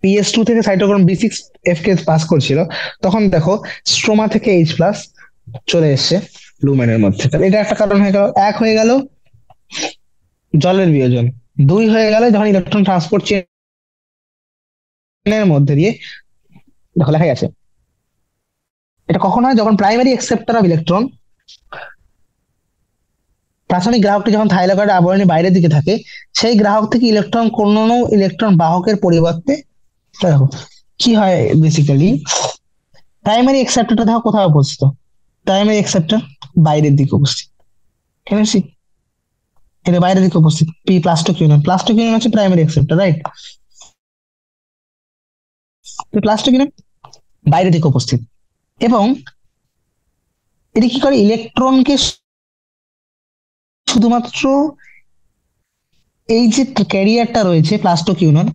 PS2 থেকে সাইটোক্রোম B6F কে পাস করছিল, তখন দেখো স্ট্রোমা থেকে এইচ প্লাস চলে এসছে লুমেনের মধ্যে। তাহলে এটা একটা কারণ হয়ে গেল। এক হয়ে গেল জলের বিয়োজন, দুই হয়ে গেল যখন ইলেকট্রন ট্রান্সপোর্ট চেনের মধ্যে দিয়ে, দেখো লেখা আছে এটা কখন হয়, যখন প্রাইমারি অ্যাকসেপ্টর অফ ইলেকট্রন, প্রাথমিক গ্রাহকটি যখন থাইলাকয়েড আবরণীর বাইরের দিকে থাকে, সেই গ্রাহক থেকে ইলেকট্রন কোনো ইলেকট্রন বাহকের পরিবর্তে, দেখো কি হয় বেসিক্যালি, প্রাইমারি অ্যাকসেপ্টরটা দেখো কোথায় উপস্থিত, প্রাইমারি অ্যাকসেপ্টর বাইরের দিকে উপস্থিত, কেন এটা বাইরের দিকে উপস্থিত। প্লাস্টোকিউনন হচ্ছে প্রাইমারি অ্যাকসেপ্টর, রাইট? প্লাস্টোকিউনন বাইরের দিকে উপস্থিত, এবং এটি কি করে, ইলেকট্রনকে শুধুমাত্র এই যে ক্যারিয়ারটা রয়েছে প্লাস্টোকিউনন,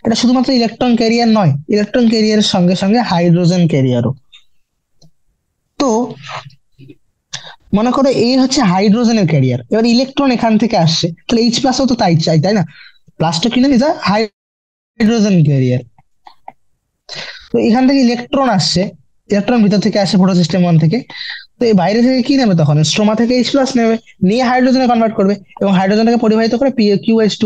এটা শুধুমাত্র ইলেকট্রন ক্যারিয়ার নয়, ইলেকট্রন ক্যারিয়ারের সঙ্গে সঙ্গে হাইড্রোজেন ক্যারিয়ারও। তো মনে করো এই হচ্ছে হাইড্রোজেনের ক্যারিয়ার, এবার ইলেকট্রন এখান থেকে আসছে, তাহলে এইচ প্লাসও তো তাই চাই, তাই না? প্লাস্টোকিউনন ইজ আ হাইড্রোজেন ক্যারিয়ার। তো এখান থেকে ইলেকট্রন আসছে, ইলেকট্রন ভিতর থেকে আসে ফটো সিস্টেম ওয়ান থেকে, তো এই বাইরে থেকে কি নেবে, তখন স্ট্রোমা থেকে এইচ প্লাস নেবে, নিয়ে হাইড্রোজেনে কনভার্ট করবে এবং হাইড্রোজেনটাকে পরিবাহিত করে QH2।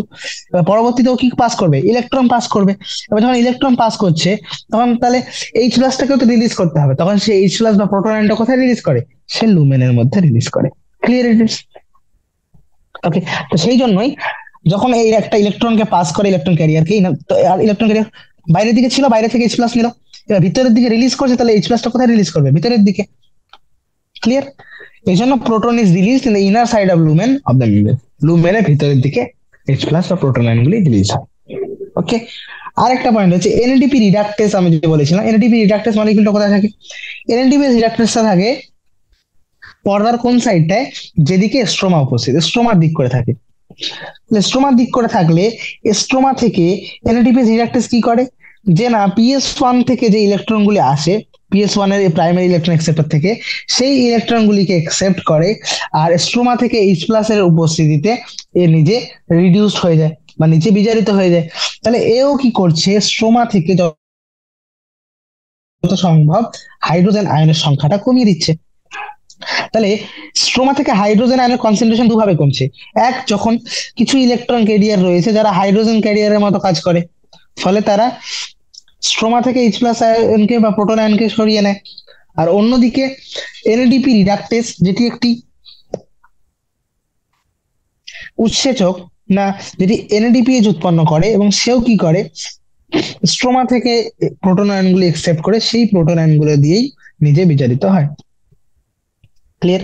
এবার পরবর্তীতেও কি পাস করবে, ইলেকট্রন পাস করবে। এবার যখন ইলেকট্রন পাস করছে, তখন তাহলে এইচ প্লাসটাকেও তো রিলিজ করতে হবে, তখন সে এইচ প্লাস বা প্রোটন আয়নটা কোথায় রিলিজ করে, সে লুমেনের মধ্যে রিলিজ করে। Clear it is? ওকে, তো সেই জন্যই যখন এই একটা ইলেকট্রনকে পাস করে, ইলেকট্রন ক্যারিয়ারকে, তো ইলেকট্রন ক্যারিয়ার বাইরের দিকে ছিল, বাইরে থেকে এইচ প্লাস নিল, এবার ভিতরের দিকে রিলিজ করছে, তাহলে এইচ প্লাসটা কোথায় রিলিজ করবে, ভিতরের দিকে। ক্লিয়ার? এই জন্য proton is release in the inner side of lumen of the membrane, লুমেনের ভিতরের দিকে এইচ প্লাস বা প্রোটন আয়নগুলি রিলিজ হয়। ওকে, আরেকটা পয়েন্ট হচ্ছে এনএডিপি রিডাক্টেস। আমি যে বলেছিলাম এনএডিপি রিডাক্টেস মলিকিউলটা কোথায় থাকে, এনএডিপি রিডাক্টেসটা থাকে পর্দার কোন সাইডটায়, যেদিকে স্ট্রোমা উপস্থিত, স্ট্রোমার দিক করে থাকে। স্ট্রোমার দিক করে থাকলে স্ট্রোমা থেকে এনএডিপি রিডাক্টেস কি করে, যে না PS1 থেকে যে ইলেকট্রন গুলি আসে, PS1 এর প্রাইমারি ইলেকট্রন অ্যাকসেপ্টর থেকে, সেই ইলেকট্রন গুলিকে অ্যাকসেপ্ট করে, আর স্ট্রোমা থেকে এইচ প্লাস এর উপস্থিতিতে এ নিজে রিডিউসড হয়ে যায় বা নিচে বিজারিত হয়ে যায়। তাহলে এও কি করছে, স্ট্রোমা থেকে যত সম্ভব হাইড্রোজেন আয়নের সংখ্যাটা কমিয়ে দিচ্ছে। তাহলে স্ট্রোমা থেকে হাইড্রোজেন আয়নের কনসেন্ট্রেশন দুভাবে কমছে। এক, যখন কিছু ইলেকট্রন ক্যারিয়ার রয়েছে যারা হাইড্রোজেন ক্যারিয়ারের মতো কাজ করে, ফলে তারা স্ট্রোমা থেকে এইচ প্লাস আয়নকে বা প্রোটন আয়নকে সরিয়ে নেয়। আর অন্যদিকে এনএডিপি রিডাক্টেস, যেটি একটি উৎসেচক, না যেটি এনএডিপিএইচ উৎপন্ন করে, এবং সেও কি করে, স্ট্রোমা থেকে প্রোটন আয়নগুলি একসেপ্ট করে সেই প্রোটন আয়নগুলো দিয়েই নিজে বিজারিত হয়। ক্লিয়ার?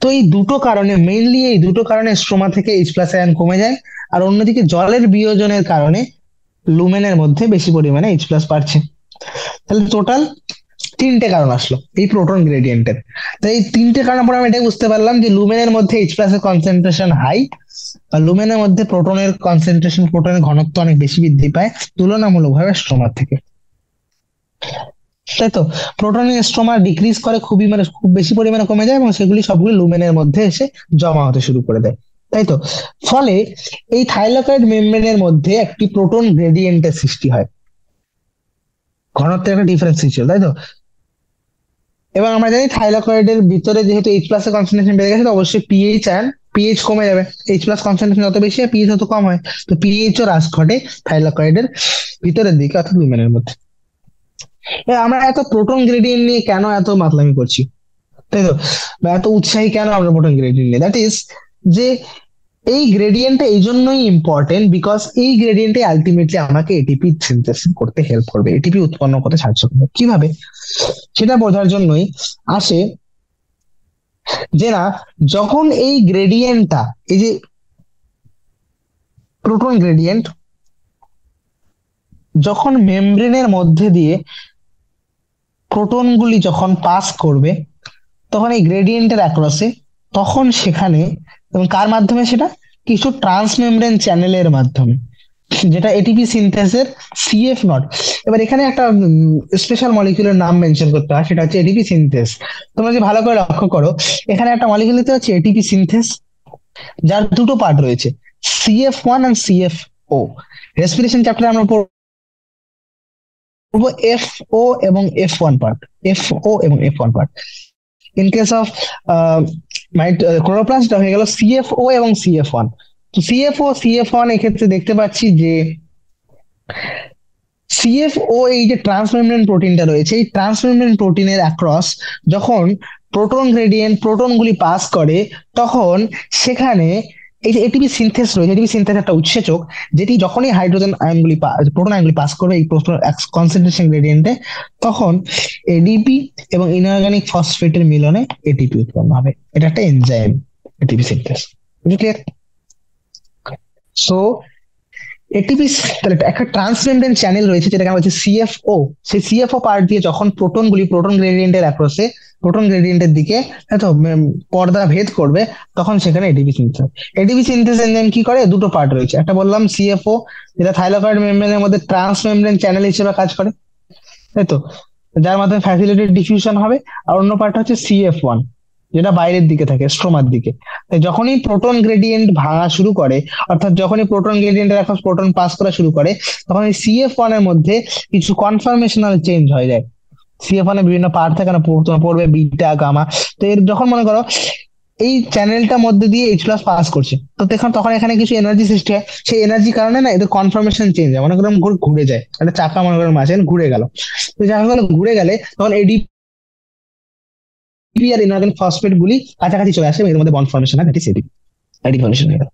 তো এই দুটো কারণে, মেইনলি এই দুটো কারণে স্ট্রোমা থেকে এইচ প্লাস আয়ন কমে যায়, আর অন্যদিকে জলের বিয়োজনের কারণে লুমেনের মধ্যে বেশি পরিমাণে এইচ প্লাস বাড়ছে। তাহলে টোটাল তিনটে কারণ আসলো এই প্রোটন গ্রেডিয়েন্টের। তো এই তিনটে কারণ পরে আমি এটাই বুঝতে পারলাম যে লুমেনের মধ্যে এইচ প্লাস এর কনসেন্ট্রেশন হাই, আর লুমেনের মধ্যে প্রোটনের কনসেন্ট্রেশন, প্রোটনের ঘনত্ব অনেক বেশি বৃদ্ধি পায় তুলনামূলকভাবে স্ট্রোমার থেকে। তাই তো, প্রোটনের স্ট্রোমা ডিক্রিজ করে, খুবই মানে খুব বেশি পরিমাণে কমে যায়, এবং সেগুলি সবগুলো লুমেনের মধ্যে এসে জমা হতে শুরু করে দেয়। তাই তো, ফলে এই থাইলাকয়েড মেমব্রেনের মধ্যে একটি প্রোটন গ্রেডিয়েন্টের সৃষ্টি হয়, ঘনত্বের একটা ডিফারেন্স সৃষ্টি হয়, তাই তো। এবং আমরা জানি থাইলাকয়েডের ভিতরে যেহেতু এইচ প্লাস এর কনসেন্ট্রেশন বেড়ে গেছে, তো অবশ্যই পিএইচ আর পিএইচ কমে যাবে। এইচ প্লাস কনসেন্ট্রেশন যত বেশি হয় পিএইচ তত কম হয়, তো পিএইচ ও হ্রাস ঘটে থাইলাকয়েডের ভিতরের দিকে, অর্থাৎ লুমেনের মধ্যে। আমরা এত প্রোটন গ্রেডিয়েন্ট নিয়ে কেন এত মাতলামি করছি, তাই তো, বা এত উৎসাহী কেন আমরা প্রোটন গ্রেডিয়েন্ট নিয়ে, দ্যাট ইজ যে এই গ্রেডিয়েন্টটা এই জন্যই ইম্পর্টেন্ট বিকজ এই গ্রেডিয়েন্টে আলটিমেটলি আমাকে এটিপি সিনথেসিস করতে হেল্প করবে, এটিপি উৎপন্ন করতে সাহায্য করবে। কিভাবে সেটা বোঝার জন্যই আসে যে না, যখন এই গ্রেডিয়েন্টটা, এই যে প্রোটন গ্রেডিয়েন্ট যখন মেমব্রেনের মধ্যে দিয়ে প্রোটনগুলি যখন পাস করবে, তখন এই গ্রেডিয়েন্টের অ্যাক্রসে, তখন সেখানে, এবং কার মাধ্যমে সেটা, কিছু ট্রান্সমেমব্রেন চ্যানেলের মাধ্যমে, যেটা এটিপি সিনথেসের সিএফ নট। এবার এখানে একটা স্পেশাল মলিকিউলের নাম মেনশন করতে হয়, সেটা হচ্ছে এটিপি সিনথেস। তোমরা যে ভালো করে লক্ষ্য করো, এখানে একটা মলিকিউল দিতে হচ্ছে এটিপি সিনথেস, যার দুটো পার্ট রয়েছে, CF1 and CFO। রেসপিরেশন চ্যাপ্টারে আমরা পড়বো FO এবং F1 পার্ট, FO এবং F1 part. In case of chloroplast হয়ে গেল CFO এবং CF1। তো CFO CF1 এক্ষেত্রে দেখতে পাচ্ছি যে CFO, এই যে ট্রান্সমেমব্রেন প্রোটিনটা রয়েছে, এই ট্রান্সমেমব্রেন প্রোটিনের অ্যাক্রস যখন প্রোটন গ্রেডিয়েন্ট প্রোটনগুলি পাস করে, তখন সেখানে এই যে এটিপি সিনথেস রয়েছে, এটিপি সিনথেস একটা উৎসেচক, যেটি যখনই হাইড্রোজেন আয়নগুলি প্রোটন আয়নগুলি পাস করবে এই কনসেন্ট্রেশন গ্রেডিয়েন্টে, তখন এডিপি এবং ইনঅর্গানিক ফসফেটের মিলনে এটিপি উৎপন্ন হবে। এটা একটা enzyme, ATP synthase. Clear? So ATP, তাহলে একটা ট্রান্সমেমব্রেন চ্যানেল রয়েছে যেটাকে আমরা বলছি সিএফও। সেই সিএফও পার্ট দিয়ে যখন প্রোটনগুলি প্রোটন গ্রেডিয়েন্টের অ্যাক্রসে প্রোটন গ্রেডিয়েন্টের দিকে এত পর্দা ভেদ করবে, তখন সেখানে ATP synthase. ATP synthase enzyme কি করে, দুটো পার্ট রয়েছে, একটা বললাম সিএফও, যেটা থাইলাকয়েড মেমব্রেনের মধ্যে ট্রান্সমেমব্রেন চ্যানেল হিসেবে কাজ করে, তাই তো, যার মাধ্যমে ফ্যাসিলিটেড ডিফিউশন হবে। আর অন্য পার্ট হচ্ছে CF1, যেটা বাইরের দিকে থাকে, স্ট্রোমার দিকে। তাই যখনই প্রোটন গ্রেডিয়েন্ট ভাঙা শুরু করে, অর্থাৎ যখনই প্রোটন গ্রেডিয়েন্টের এখন প্রোটন পাস করা শুরু করে, তখন এই CF1 এর মধ্যে কিছু কনফার্মেশনাল চেঞ্জ হয়ে যায়। CF1 এর বিভিন্ন পার্ট থাকে না, পড়বে বিটা গামা। তো এর যখন মনে করো এই চ্যানেলটার মধ্যে দিয়ে এইচ প্লাস পাস করছে, তো তখন এখানে কিছু এনার্জি সৃষ্টি হয়, সেই এনার্জির কারণে না এদের কনফার্মেশন চেঞ্জ হয়, মনে করলাম ঘুরে যায়, একটা চাকা মনে করেন মাঝে ঘুরে গেল, তো যার ফলে ঘুরে গেলে তখন এডিপি আর ইনঅর্গানিক ফসফেট গুলি কাছাকাছি চলে আসে, এর মধ্যে বন্ড ফর্মেশন হয়, that is ADP. ADP formation হয়ে গেল।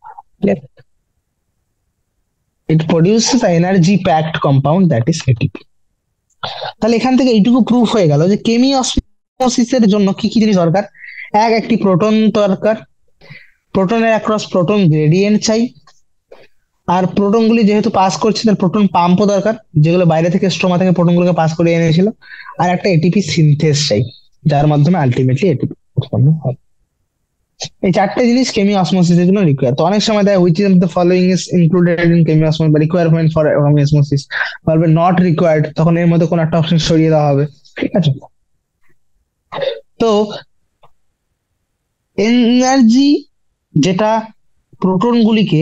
It produces energy packed compound, that is ATP. তাহলে এখান থেকে এইটুকু প্রুফ হয়ে গেল যে কেমি অসমোসিসের জন্য কি কি জিনিস দরকার। একটি প্রোটন দরকার, প্রোটনের অ্যাক্রস প্রোটন গ্রেডিয়েন্ট চাই, আর প্রোটনগুলি যেহেতু পাস করছে তার প্রোটন পাম্পও দরকার, যেগুলো বাইরে থেকে স্ট্রোমা থেকে প্রোটনগুলোকে পাস করে এনেছিল। আর একটা এটিপি সিনথেস চাই, যার মাধ্যমে আলটিমেটলি এটিপি উৎপন্ন হয়। এই চারটে জিনিস কেমি অসমোসিস এর জন্য রিকোয়ার। তো অনেক সময় দেয় which of the following is included in chemiosmosis বা রিকোয়ারমেন্ট ফর কেমি অসমোসিস, বলবে নট রিকোয়ার্ড, তখন এর মধ্যে কোন একটা অপশন সরিয়ে দেওয়া হবে। ঠিক আছে, তো এনার্জি যেটা প্রোটনগুলিকে,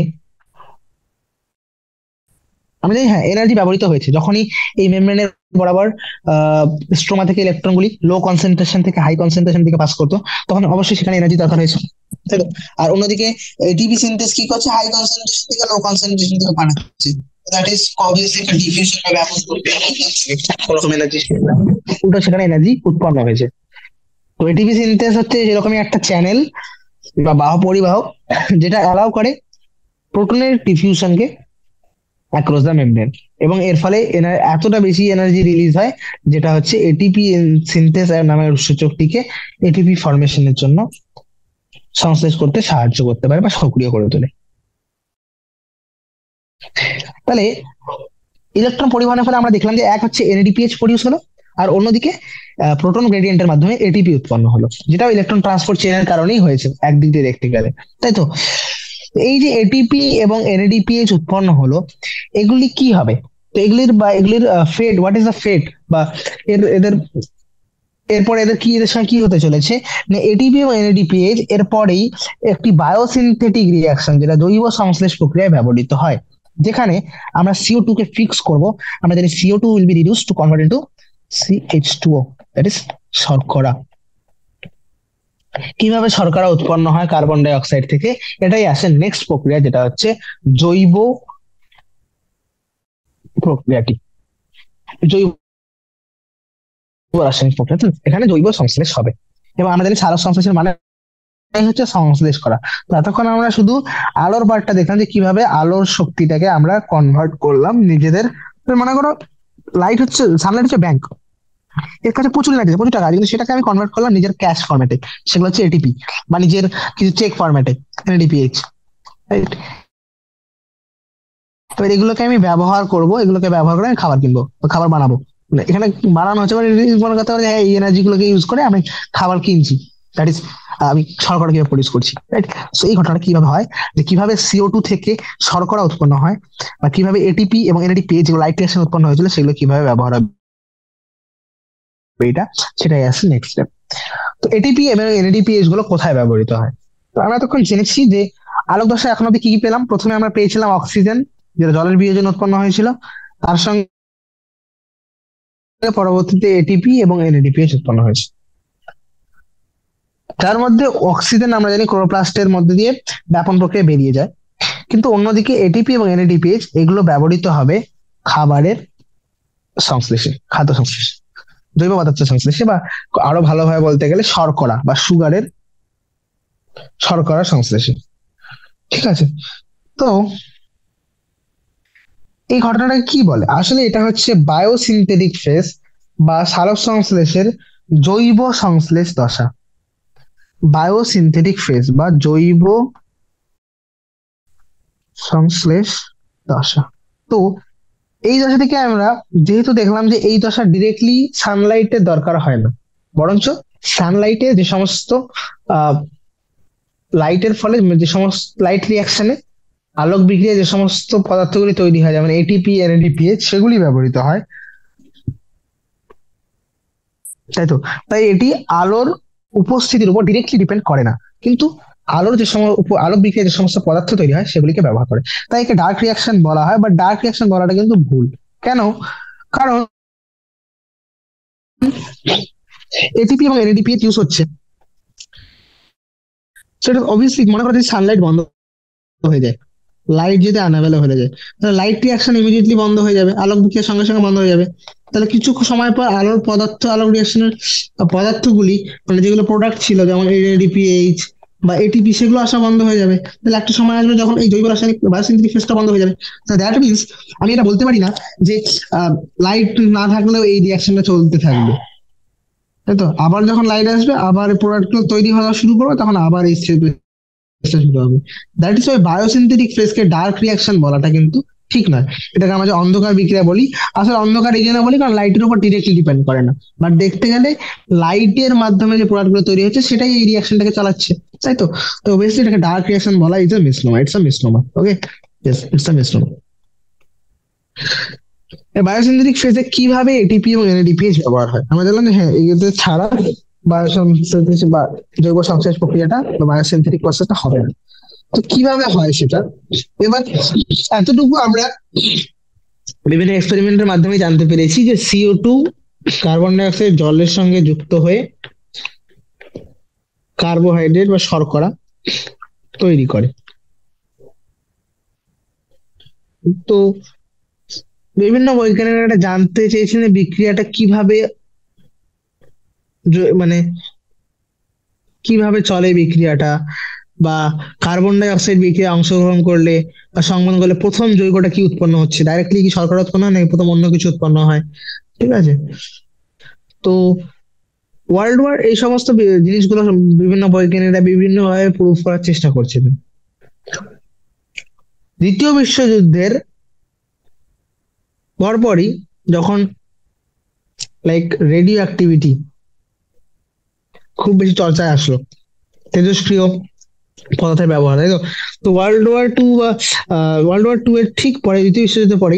আমরা জানি হ্যাঁ এনার্জি ব্যবহৃত হয়েছে যখনই এই মেমব্রেনের বরাবর স্ট্রোমা থেকে ইলেকট্রনগুলি লো কনসেন্ট্রেশন থেকে হাই কনসেন্ট্রেশন দিকে পাস করতো, তখন অবশ্যই সেখানে এনার্জি দরকার হয়েছে, তাই তো। আর অন্যদিকে এটিপি সিনথেস কি করছে, হাই কনসেন্ট্রেশন থেকে লো কনসেন্ট্রেশন দিকে পাঠাচ্ছে, দ্যাট ইজ অবভিয়াসলি একটা ডিফিউশন বা ব্যাপক কোনো রকম এনার্জি, উল্টো সেখানে এনার্জি উৎপন্ন হয়েছে। তো এটিপি সিনথেস হচ্ছে এরকমই একটা চ্যানেল বা বাহক পরিবাহ, যেটা অ্যালাউ করে প্রোটনের ডিফিউশনকে অ্যাক্রস দ্য মেমব্রেন, এবং এর ফলে এতটা বেশি এনার্জি রিলিজ হয় যেটা হচ্ছে এটিপি সিনথেস নামের সূচকটিকে এটিপি ফরমেশনের জন্য সংশ্লেষ করতে সাহায্য করতে পারে বা সক্রিয় করে তোলে। তাহলে ইলেকট্রন পরিবহনের ফলে আমরা দেখলাম যে এক হচ্ছে এনএডিপিএইচ প্রডিউস হলো, আর অন্যদিকে প্রোটন গ্রেডিয়েন্টের মাধ্যমে এটিপি উৎপন্ন হলো, যেটাও ইলেকট্রন ট্রান্সপোর্ট চেনের কারণেই হয়েছে একদিক দিয়ে দেখতে গেলে, তাই তো? এই যে এটিপি এবং এনএডিপিএইচ উৎপন্ন হলো, এগুলি কি হবে? তো এগুলির ফেট, হোয়াট ইজ দ্য ফেট, বা এদের এরপরে এদের সঙ্গে কি হতে চলেছে, মানে এটিপি এবং এনএডিপিএইচ এর পরেই একটি বায়োসিনথেটিক রিয়াকশন, যেটা জৈব সংশ্লেষ প্রক্রিয়ায় ব্যবহৃত হয়, যেখানে আমরা CO2 কে ফিক্স করব। আমরা জানি CO2 will be reduced to convert into CH2O, that is শর্করা। কিভাবে শর্করা উৎপন্ন হয় কার্বন ডাই অক্সাইড থেকে, এটাই আসে নেক্সট প্রক্রিয়া, যেটা হচ্ছে জৈব প্রক্রিয়াটি, জৈব রাসায়নিক প্রক্রিয়া। তো এখানে জৈব সংশ্লেষ হবে, এবং আমরা জানি সালোক সংশ্লেষের মানে হচ্ছে সংশ্লেষ করা। তো এতক্ষণ আমরা শুধু আলোর পার্টটা দেখলাম, যে কিভাবে আলোর শক্তিটাকে আমরা কনভার্ট করলাম নিজেদের। মনে করো লাইট হচ্ছে, সানলাইট হচ্ছে ব্যাংক, এর কাছে প্রচুর এনার্জি, প্রচুর টাকা আছে, কিন্তু সেটাকে আমি কনভার্ট করলাম নিজের ক্যাশ ফরম্যাটে, সেগুলো হচ্ছে এটিপি, বা নিজের কিছু চেক ফরম্যাটে, এনএডিপিএইচ। এবার এগুলোকে আমি ব্যবহার করব, এগুলোকে ব্যবহার করে আমি খাবার কিনবো বা খাবার বানাবো। মানে এখানে বানানো হচ্ছে, মানে মনে করতে পারে যে হ্যাঁ, এই এনার্জি গুলোকে ইউজ করে আমি খাবার কিনছি, দ্যাট ইজ আমি শর্করা কিভাবে প্রডিউস করছি, রাইট? সো এই ঘটনাটা কিভাবে হয়, যে কিভাবে CO2 থেকে শর্করা উৎপন্ন হয়, বা কিভাবে এটিপি এবং এনএডিপিএইচ যেগুলো লাইট রিঅ্যাকশন উৎপন্ন হয়েছিল সেগুলো কিভাবে ব্যবহার হবে, এটা সেটাই আছে নেক্সট স্টেপ। তো এটিপি এবং এনএডিপিএইচ গুলো কোথায় ব্যবহৃত হয়? তো আমরা তখন জেনেছি যে আলোক দশা এখন অব্দি কি কি পেলাম। প্রথমে আমরা পেয়েছিলাম অক্সিজেন, যেটা জলের বিয়োজন উৎপন্ন হয়েছিল, তার সঙ্গে পরবর্তীতে এটিপি এবং এনএডিপিএইচ উৎপন্ন হয়েছে। তার মধ্যে অক্সিজেন আমরা জানি ক্লোরোপ্লাস্টের মধ্যে দিয়ে ব্যাপন প্রক্রিয়া বেরিয়ে যায়, কিন্তু অন্যদিকে এটিপি এবং এনএডিপিএইচ এগুলো ব্যবহৃত হবে খাবারের সংশ্লেষে, খাদ্য সংশ্লেষে, জৈব পদার্থ সংশ্লেষে, বা আরো ভালোভাবে বলতে গেলে শর্করা বা সুগারের শর্করা সংশ্লেষে। ঠিক আছে? তো এই ঘটনাটাকে কি বলে? আসলে এটা হচ্ছে বায়োসিনথেটিক ফেজ বা সালোক সংশ্লেষের জৈব সংশ্লেষ দশা। বায়োসিনথেটিক ফেজ বা জৈব সংশ্লেষ দশা। তো এই দশা থেকে আমরা যেহেতু দেখলাম যে এই দশা ডিরেক্টলি সানলাইটের দরকার হয় না, বরঞ্চ সানলাইটে যে সমস্ত লাইটের ফলে, যে সমস্ত লাইট রিয়াকশনে আলোক বিক্রিয়া যে সমস্ত পদার্থগুলি তৈরি হয়, যেমন এটিপি এনএডিপিএইচ, সেগুলি ব্যবহৃত হয়, তাই তো? তাই এটি আলোর উপস্থিতির উপর ডিরেক্টলি ডিপেন্ড করে না, কিন্তু আলোর যে আলোক বিক্রিয়া যে সমস্ত পদার্থ তৈরি হয় সেগুলিকে ব্যবহার করে। তাই একে ডার্ক রিয়াকশন বলা হয়, বা ডার্ক রিয়াকশন বলাটা কিন্তু ভুল। কেন? কারণ এটিপি এবং এনএডিপিএইচ ইউজ হচ্ছে, সেটা অবভিয়াসলি মনে করো যদি সানলাইট বন্ধ হয়ে যায়, লাইট যদি আনঅ্যাভেলেবল হয়ে যায়, তাহলে লাইট রিয়াকশন ইমিডিয়েটলি বন্ধ হয়ে যাবে, আলোক বিক্রিয়ার সঙ্গে সঙ্গে বন্ধ হয়ে যাবে। তাহলে কিছু সময় পর আলোর পদার্থ, আলোক রিয়াকশনের পদার্থগুলি, মানে যেগুলো প্রোডাক্ট ছিল যেমন এনএডিপিএইচ বা এটিপি, সেগুলো আসা বন্ধ হয়ে যাবে। তাহলে একটা সময় আসবে যখন এই জৈব রাসায়নিক বায়োসিনথেটিক ফেজটা বন্ধ হয়ে যাবে। দ্যাট মিনস আমি এটা বলতে পারি না যে লাইট না থাকলেও এই রিয়াকশনটা চলতে থাকবে, তাই তো? আবার যখন লাইট আসবে, আবার প্রোডাক্ট গুলো তৈরি হওয়া শুরু করবে, তখন আবার এই শুরু হবে। দ্যাট ইজ ওয়াই বায়োসিনথেটিক ফেজকে ডার্ক রিয়াকশন বলাটা কিন্তু ঠিক নয়। এটাকে আমরা যে অন্ধকার বিক্রিয়া বলি, আসলে অন্ধকার এই জন্য বলি কারণ লাইটের উপর ডিরেক্টলি ডিপেন্ড করে না, বাট দেখতে গেলে লাইটের মাধ্যমে যে প্রোডাক্ট গুলো তৈরি হচ্ছে সেটাই এই রিয়াকশনটাকে চালাচ্ছে, তাই তো? তো অবভিয়াসলি এটাকে ডার্ক রিয়াকশন বলা is a misnomer, it's a misnomer. Okay, yes, it's a misnomer. Biosynthetic ফেজে কিভাবে এটিপি এবং এনএডিপিএইচ ব্যবহার হয় আমরা দেখলাম যে হ্যাঁ, এগুলো ছাড়া বায়োসিনথেটিক বা জৈব সংশ্লেষ প্রক্রিয়াটা বা বায়োসিনথেটিক প্রসেসটা হবে না। তো কিভাবে হয় সেটা এবার এতটুকু আমরা বিভিন্ন এক্সপেরিমেন্টের মাধ্যমে জানতে পেরেছি, যে CO2 কার্বন ডাই অক্সাইড জলের সঙ্গে যুক্ত হয়ে কার্বোহাইড্রেট বা শর্করা তৈরি করে। তো বিভিন্ন বৈজ্ঞানিকরা এটা জানতে চেয়েছিলেন বিক্রিয়াটা কিভাবে, মানে কিভাবে চলে বিক্রিয়াটা, বা কার্বন ডাই অক্সাইড বিক্রিয়ায় অংশগ্রহণ করলে বা সংবহন করলে প্রথম যৌগটা কি উৎপন্ন হচ্ছে, ডাইরেক্টলি কি শর্করা উৎপন্ন হয় নাকি প্রথম অন্য কিছু উৎপন্ন হয়, ঠিক আছে? তো ওয়ার্ল্ড ওয়ার এই সমস্ত জিনিসগুলো বিভিন্ন বৈজ্ঞানিকরা বিভিন্ন ভাবে প্রুফ করার চেষ্টা করছিলেন। দ্বিতীয় বিশ্বযুদ্ধের পরপরই যখন লাইক রেডিও অ্যাক্টিভিটি খুব বেশি চর্চায় আসলো, তেজস্ক্রিয় পদার্থের ব্যবহার, তাই তো? তো ওয়ার্ল্ড ওয়ার টু এর ঠিক পরে, দ্বিতীয় বিশ্বযুদ্ধের পরে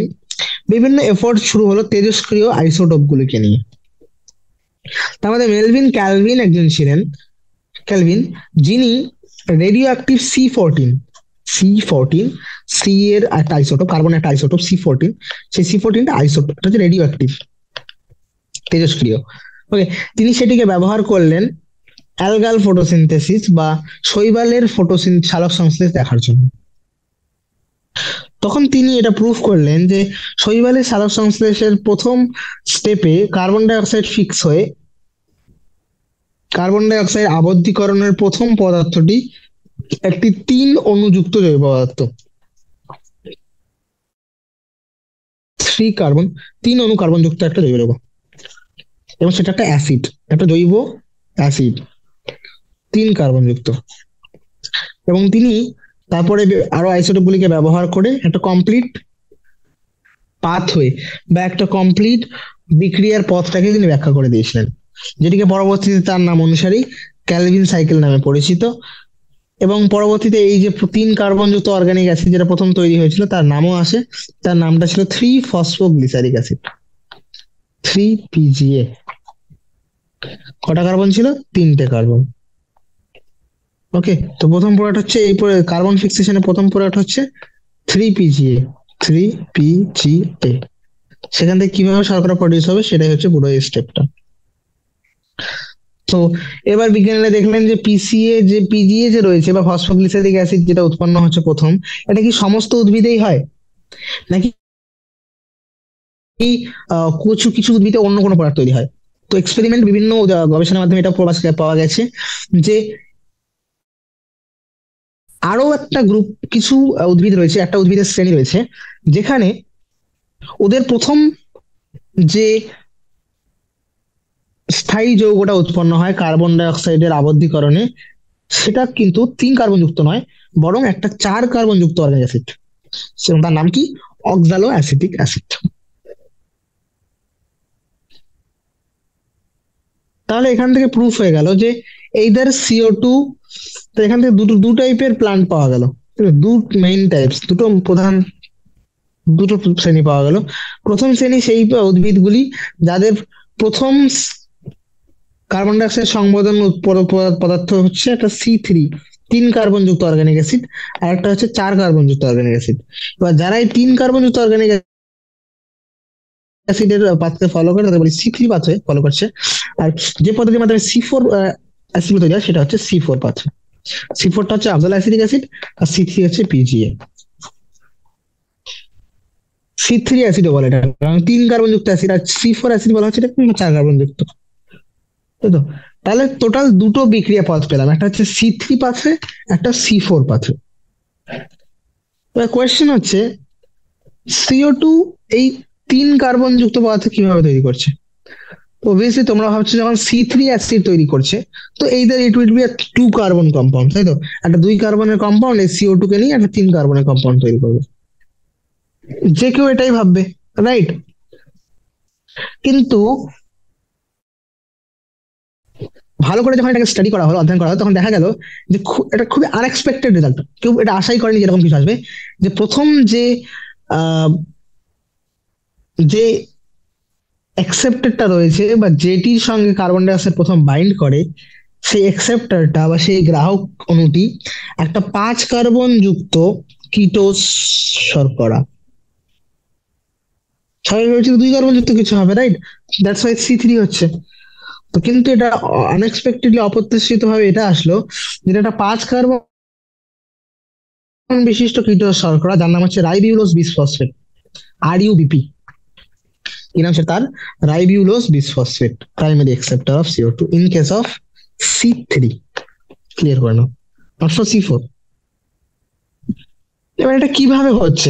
বিভিন্ন এফোর্ট শুরু হলো তেজস্ক্রিয় আইসোটোপ গুলিকে নিয়ে। তার মধ্যে মেলভিন ক্যালভিন একজন ছিলেন, ক্যালভিন, যিনি রেডিও অ্যাক্টিভ সি 14 সি এর একটা আইসোটোপ, কার্বনের একটা আইসোটোপ C14, সেই C14টা আইসোটোপ, এটা হচ্ছে রেডিও অ্যাক্টিভ, তেজস্ক্রিয়। ওকে, তিনি সেটিকে ব্যবহার করলেন অ্যালগাল ফটোসিনথেসিস বা শৈবালের সালোক সংশ্লেষ দেখার জন্য। তখন তিনি এটা প্রুফ করলেন যে শৈবালের সালোক সংশ্লেষের প্রথম স্টেপে কার্বন ডাই অক্সাইড ফিক্স হয়ে কার্বন ডাই অক্সাইড আবদ্ধীকরণের প্রথম পদার্থটি একটি 3 অণুযুক্ত জৈব পদার্থ, 3 কার্বন, 3 অণু কার্বন যুক্ত একটা জৈব যৌগ, এবং সেটা একটা অ্যাসিড, একটা জৈব অ্যাসিড, 3 কার্বন যুক্ত। এবং তিনি তারপরে আরো আইসোটোপ গুলিকে ব্যবহার করে একটা কমপ্লিট পাথওয়ে বা একটা কমপ্লিট বিক্রিয়ার পথটাকে তিনি ব্যাখ্যা করে দিয়েছিলেন, যেটিকে পরবর্তীতে তার নাম অনুসারেই ক্যালভিন সাইকেল নামে পরিচিত। এবং পরবর্তীতে এই যে 3 কার্বন যুক্ত অর্গানিক অ্যাসিড যেটা প্রথম তৈরি হয়েছিল তার নামও আসে, তার নামটা ছিল 3 ফসফোগ্লিসারিক অ্যাসিড, 3 PGA। কটা কার্বন ছিল? 3টে কার্বন। ওকে, তো প্রথম প্রোডাক্ট হচ্ছে এই কার্বন ফিক্সেশনের প্রথম প্রোডাক্ট হচ্ছে 3 PGA, 3 PGA। সেখান থেকে কিভাবে শর্করা প্রডিউস হবে সেটাই হচ্ছে পুরো এই স্টেপটা। তো এবার বিজ্ঞানীরা দেখলেন যে পিজিএ যে রয়েছে বা ফসফোগ্লিসারিক অ্যাসিড যেটা উৎপন্ন হচ্ছে প্রথম, এটা কি সমস্ত উদ্ভিদেই হয় নাকি কিছু কিছু উদ্ভিদে অন্য কোনো পদার্থ তৈরি হয়? তো এক্সপেরিমেন্ট বিভিন্ন গবেষণার মাধ্যমে এটা পাওয়া গেছে যে আরো একটা গ্রুপ, কিছু উদ্ভিদ রয়েছে, একটা উদ্ভিদের শ্রেণী রয়েছে যেখানে ওদের প্রথম যে স্থায়ী যৌগটা উৎপন্ন হয় কার্বন ডাই অক্সাইডের আবদ্ধীকরণে, সেটা কিন্তু 3 কার্বন যুক্ত নয়, বরং একটা 4 কার্বন যুক্ত অর্গানিক অ্যাসিড, এবং তার নাম কি? অক্সালো অ্যাসিটিক অ্যাসিড। তাহলে এখান থেকে প্রুফ হয়ে গেল যে এইদার CO2, তো এখান থেকে দু টাইপের প্লান্ট পাওয়া গেল, দু মেইন টাইপস, দুটো শ্রেণী পাওয়া গেল। প্রথম শ্রেণী সেই উদ্ভিদগুলি যাদের প্রথম কার্বন ডাই অক্সাইড সংবদন পদার্থ হচ্ছে একটা C3, 3 কার্বন যুক্ত অর্গানিক অ্যাসিড, আর একটা হচ্ছে 4 কার্বন যুক্ত অর্গানিক অ্যাসিড। এবার যারা এই 3 কার্বন যুক্ত অর্গানিক অ্যাসিডের পাথকে ফলো করে তাদের বলি C3 পাথে ফলো করছে। আর যে পদ্ধতির মাধ্যমে C4 অ্যাসিড তৈরি হয় সেটা হচ্ছে C4 পাথে। C4টা হচ্ছে অক্সালো অ্যাসিটিক অ্যাসিড, আর C3 হচ্ছে PGA। C3 অ্যাসিডও বলে এটা, কারণ 3 কার্বন যুক্ত অ্যাসিড, আর C4 অ্যাসিড বলা হচ্ছে এটা 4 কার্বন যুক্ত, তাই তো? তাহলে টোটাল দুটো বিক্রিয়া পথ পেলাম, একটা হচ্ছে C3 পাথে, একটা C4 পাথে। এবার কোয়েশ্চেন হচ্ছে CO2 এই 3 কার্বন যুক্ত পদার্থ কিভাবে তৈরি করছে? অবভিয়াসলি তোমরা ভাবছো যখন C3 অ্যাসিড তৈরি করছে, তো either it will be 2 carbon compound, তাই তো? একটা 2 কার্বনের কম্পাউন্ড এই CO2 কে নিয়ে একটা 3 কার্বনের কম্পাউন্ড তৈরি করবে, যে কেউ এটাই ভাববে, রাইট? কিন্তু ভালো করে যখন এটাকে স্টাডি করা হলো, অধ্যয়ন করা হলো, তখন দেখা গেল যে এটা খুবই আনএক্সপেক্টেড রেজাল্ট, কেউ এটা আশাই করেনি যে এরকম কিছু আসবে। যে প্রথম আহ, যে অ্যাকসেপ্টরটা রয়েছে বা যেটির সঙ্গে কার্বন ডাই অক্সাইড প্রথম বাইন্ড করে, সেই অ্যাকসেপ্টরটা বা সেই গ্রাহক অণুটি একটা 5 কার্বন যুক্ত কিটোজ শর্করা, স্বাভাবিক হচ্ছে 2 কার্বন যুক্ত কিছু হবে, রাইট? দ্যাটস ওয়াই C3 হচ্ছে। তো কিন্তু এটা আনএক্সপেক্টেডলি, অপ্রত্যাশিত ভাবে এটা আসলো, যেটা একটা 5 কার্বন বিশিষ্ট কিটোজ শর্করা, যার নাম হচ্ছে রাইবিউলোজ বিসফসফেট, RUBP। কি নাম সেটা তার? Ribulose bisphosphate, primary acceptor of CO2 in case of C3। Clear করে নাও। Option C4। এবার এটা কিভাবে হচ্ছে,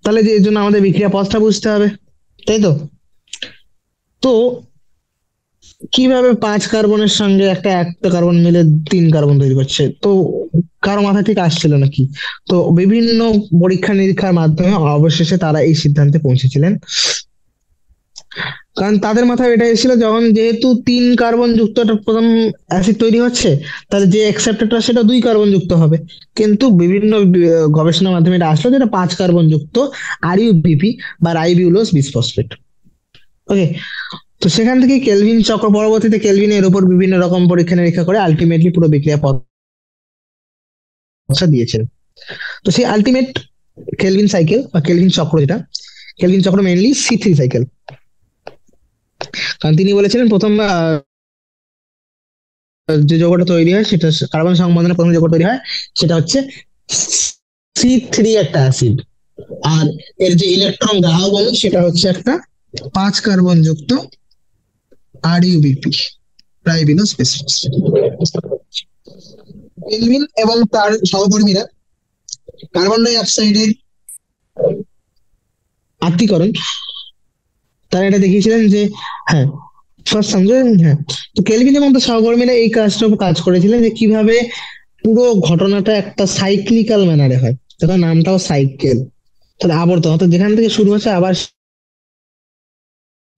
তাহলে যে এর জন্য আমাদের বিক্রিয়া পথটা বুঝতে হবে, তাই তো? তো কিভাবে 5 কার্বনের সঙ্গে একটা কার্বন মিলে 3 কার্বন তৈরি করছে, তো কারো মাথা থেকে আসছিল নাকি? তো বিভিন্ন পরীক্ষা নিরীক্ষার মাধ্যমে অবশেষে তারা এই সিদ্ধান্তে পৌঁছেছিলেন। কারণ তাদের মাথায় এটা এসেছিল, যখন যেহেতু 3 কার্বন যুক্ত একটা প্রথম অ্যাসিড তৈরি হচ্ছে, তাহলে যে অ্যাকসেপ্টরটা সেটা 2 কার্বন যুক্ত হবে। কিন্তু বিভিন্ন গবেষণার মাধ্যমে এটা আসলো যেটা 5 কার্বন যুক্ত RuBP বা রাইবিউলোজ বিসফসফেট। ওকে, তো সেখান থেকে কেলভিন চক্র, পরবর্তীতে কেলভিন এর উপর বিভিন্ন রকম পরীক্ষা নিরীক্ষা করে আলটিমেটলি পুরো বিক্রিয়া পথটা দিয়েছেন। তো সেই আলটিমেট কেলভিন সাইকেল বা কেলভিন চক্র, যেটা কেলভিন চক্র মেইনলি C3 সাইকেল। কারণ তিনি বলেছিলেন প্রথম যে যৌগটা তৈরি হয় সেটা, কার্বন সংবন্ধনে প্রথম যৌগ তৈরি হয় সেটা হচ্ছে C3 একটা অ্যাসিড। আর এর যে ইলেকট্রন গ্রাহক অণু সেটা হচ্ছে একটা 5 কার্বন যুক্ত RuBP, রাইবিনোজ বিসফসফেট। কেলভিন এবং তার সহকর্মীরা কার্বন ডাই অক্সাইডের আত্তীকরণ, তারা এটা দেখিয়েছিলেন যে, হ্যাঁ, ফার্স্ট সমঝে, হ্যাঁ। তো কেলভিন এবং তার সহকর্মীরা এই কাজটা কাজ করেছিলেন যে কিভাবে পুরো ঘটনাটা একটা সাইক্লিক্যাল ম্যানারে হয়, তার নামটাও সাইকেল। তাহলে আবর্তন, অর্থাৎ যেখান থেকে শুরু হচ্ছে আবার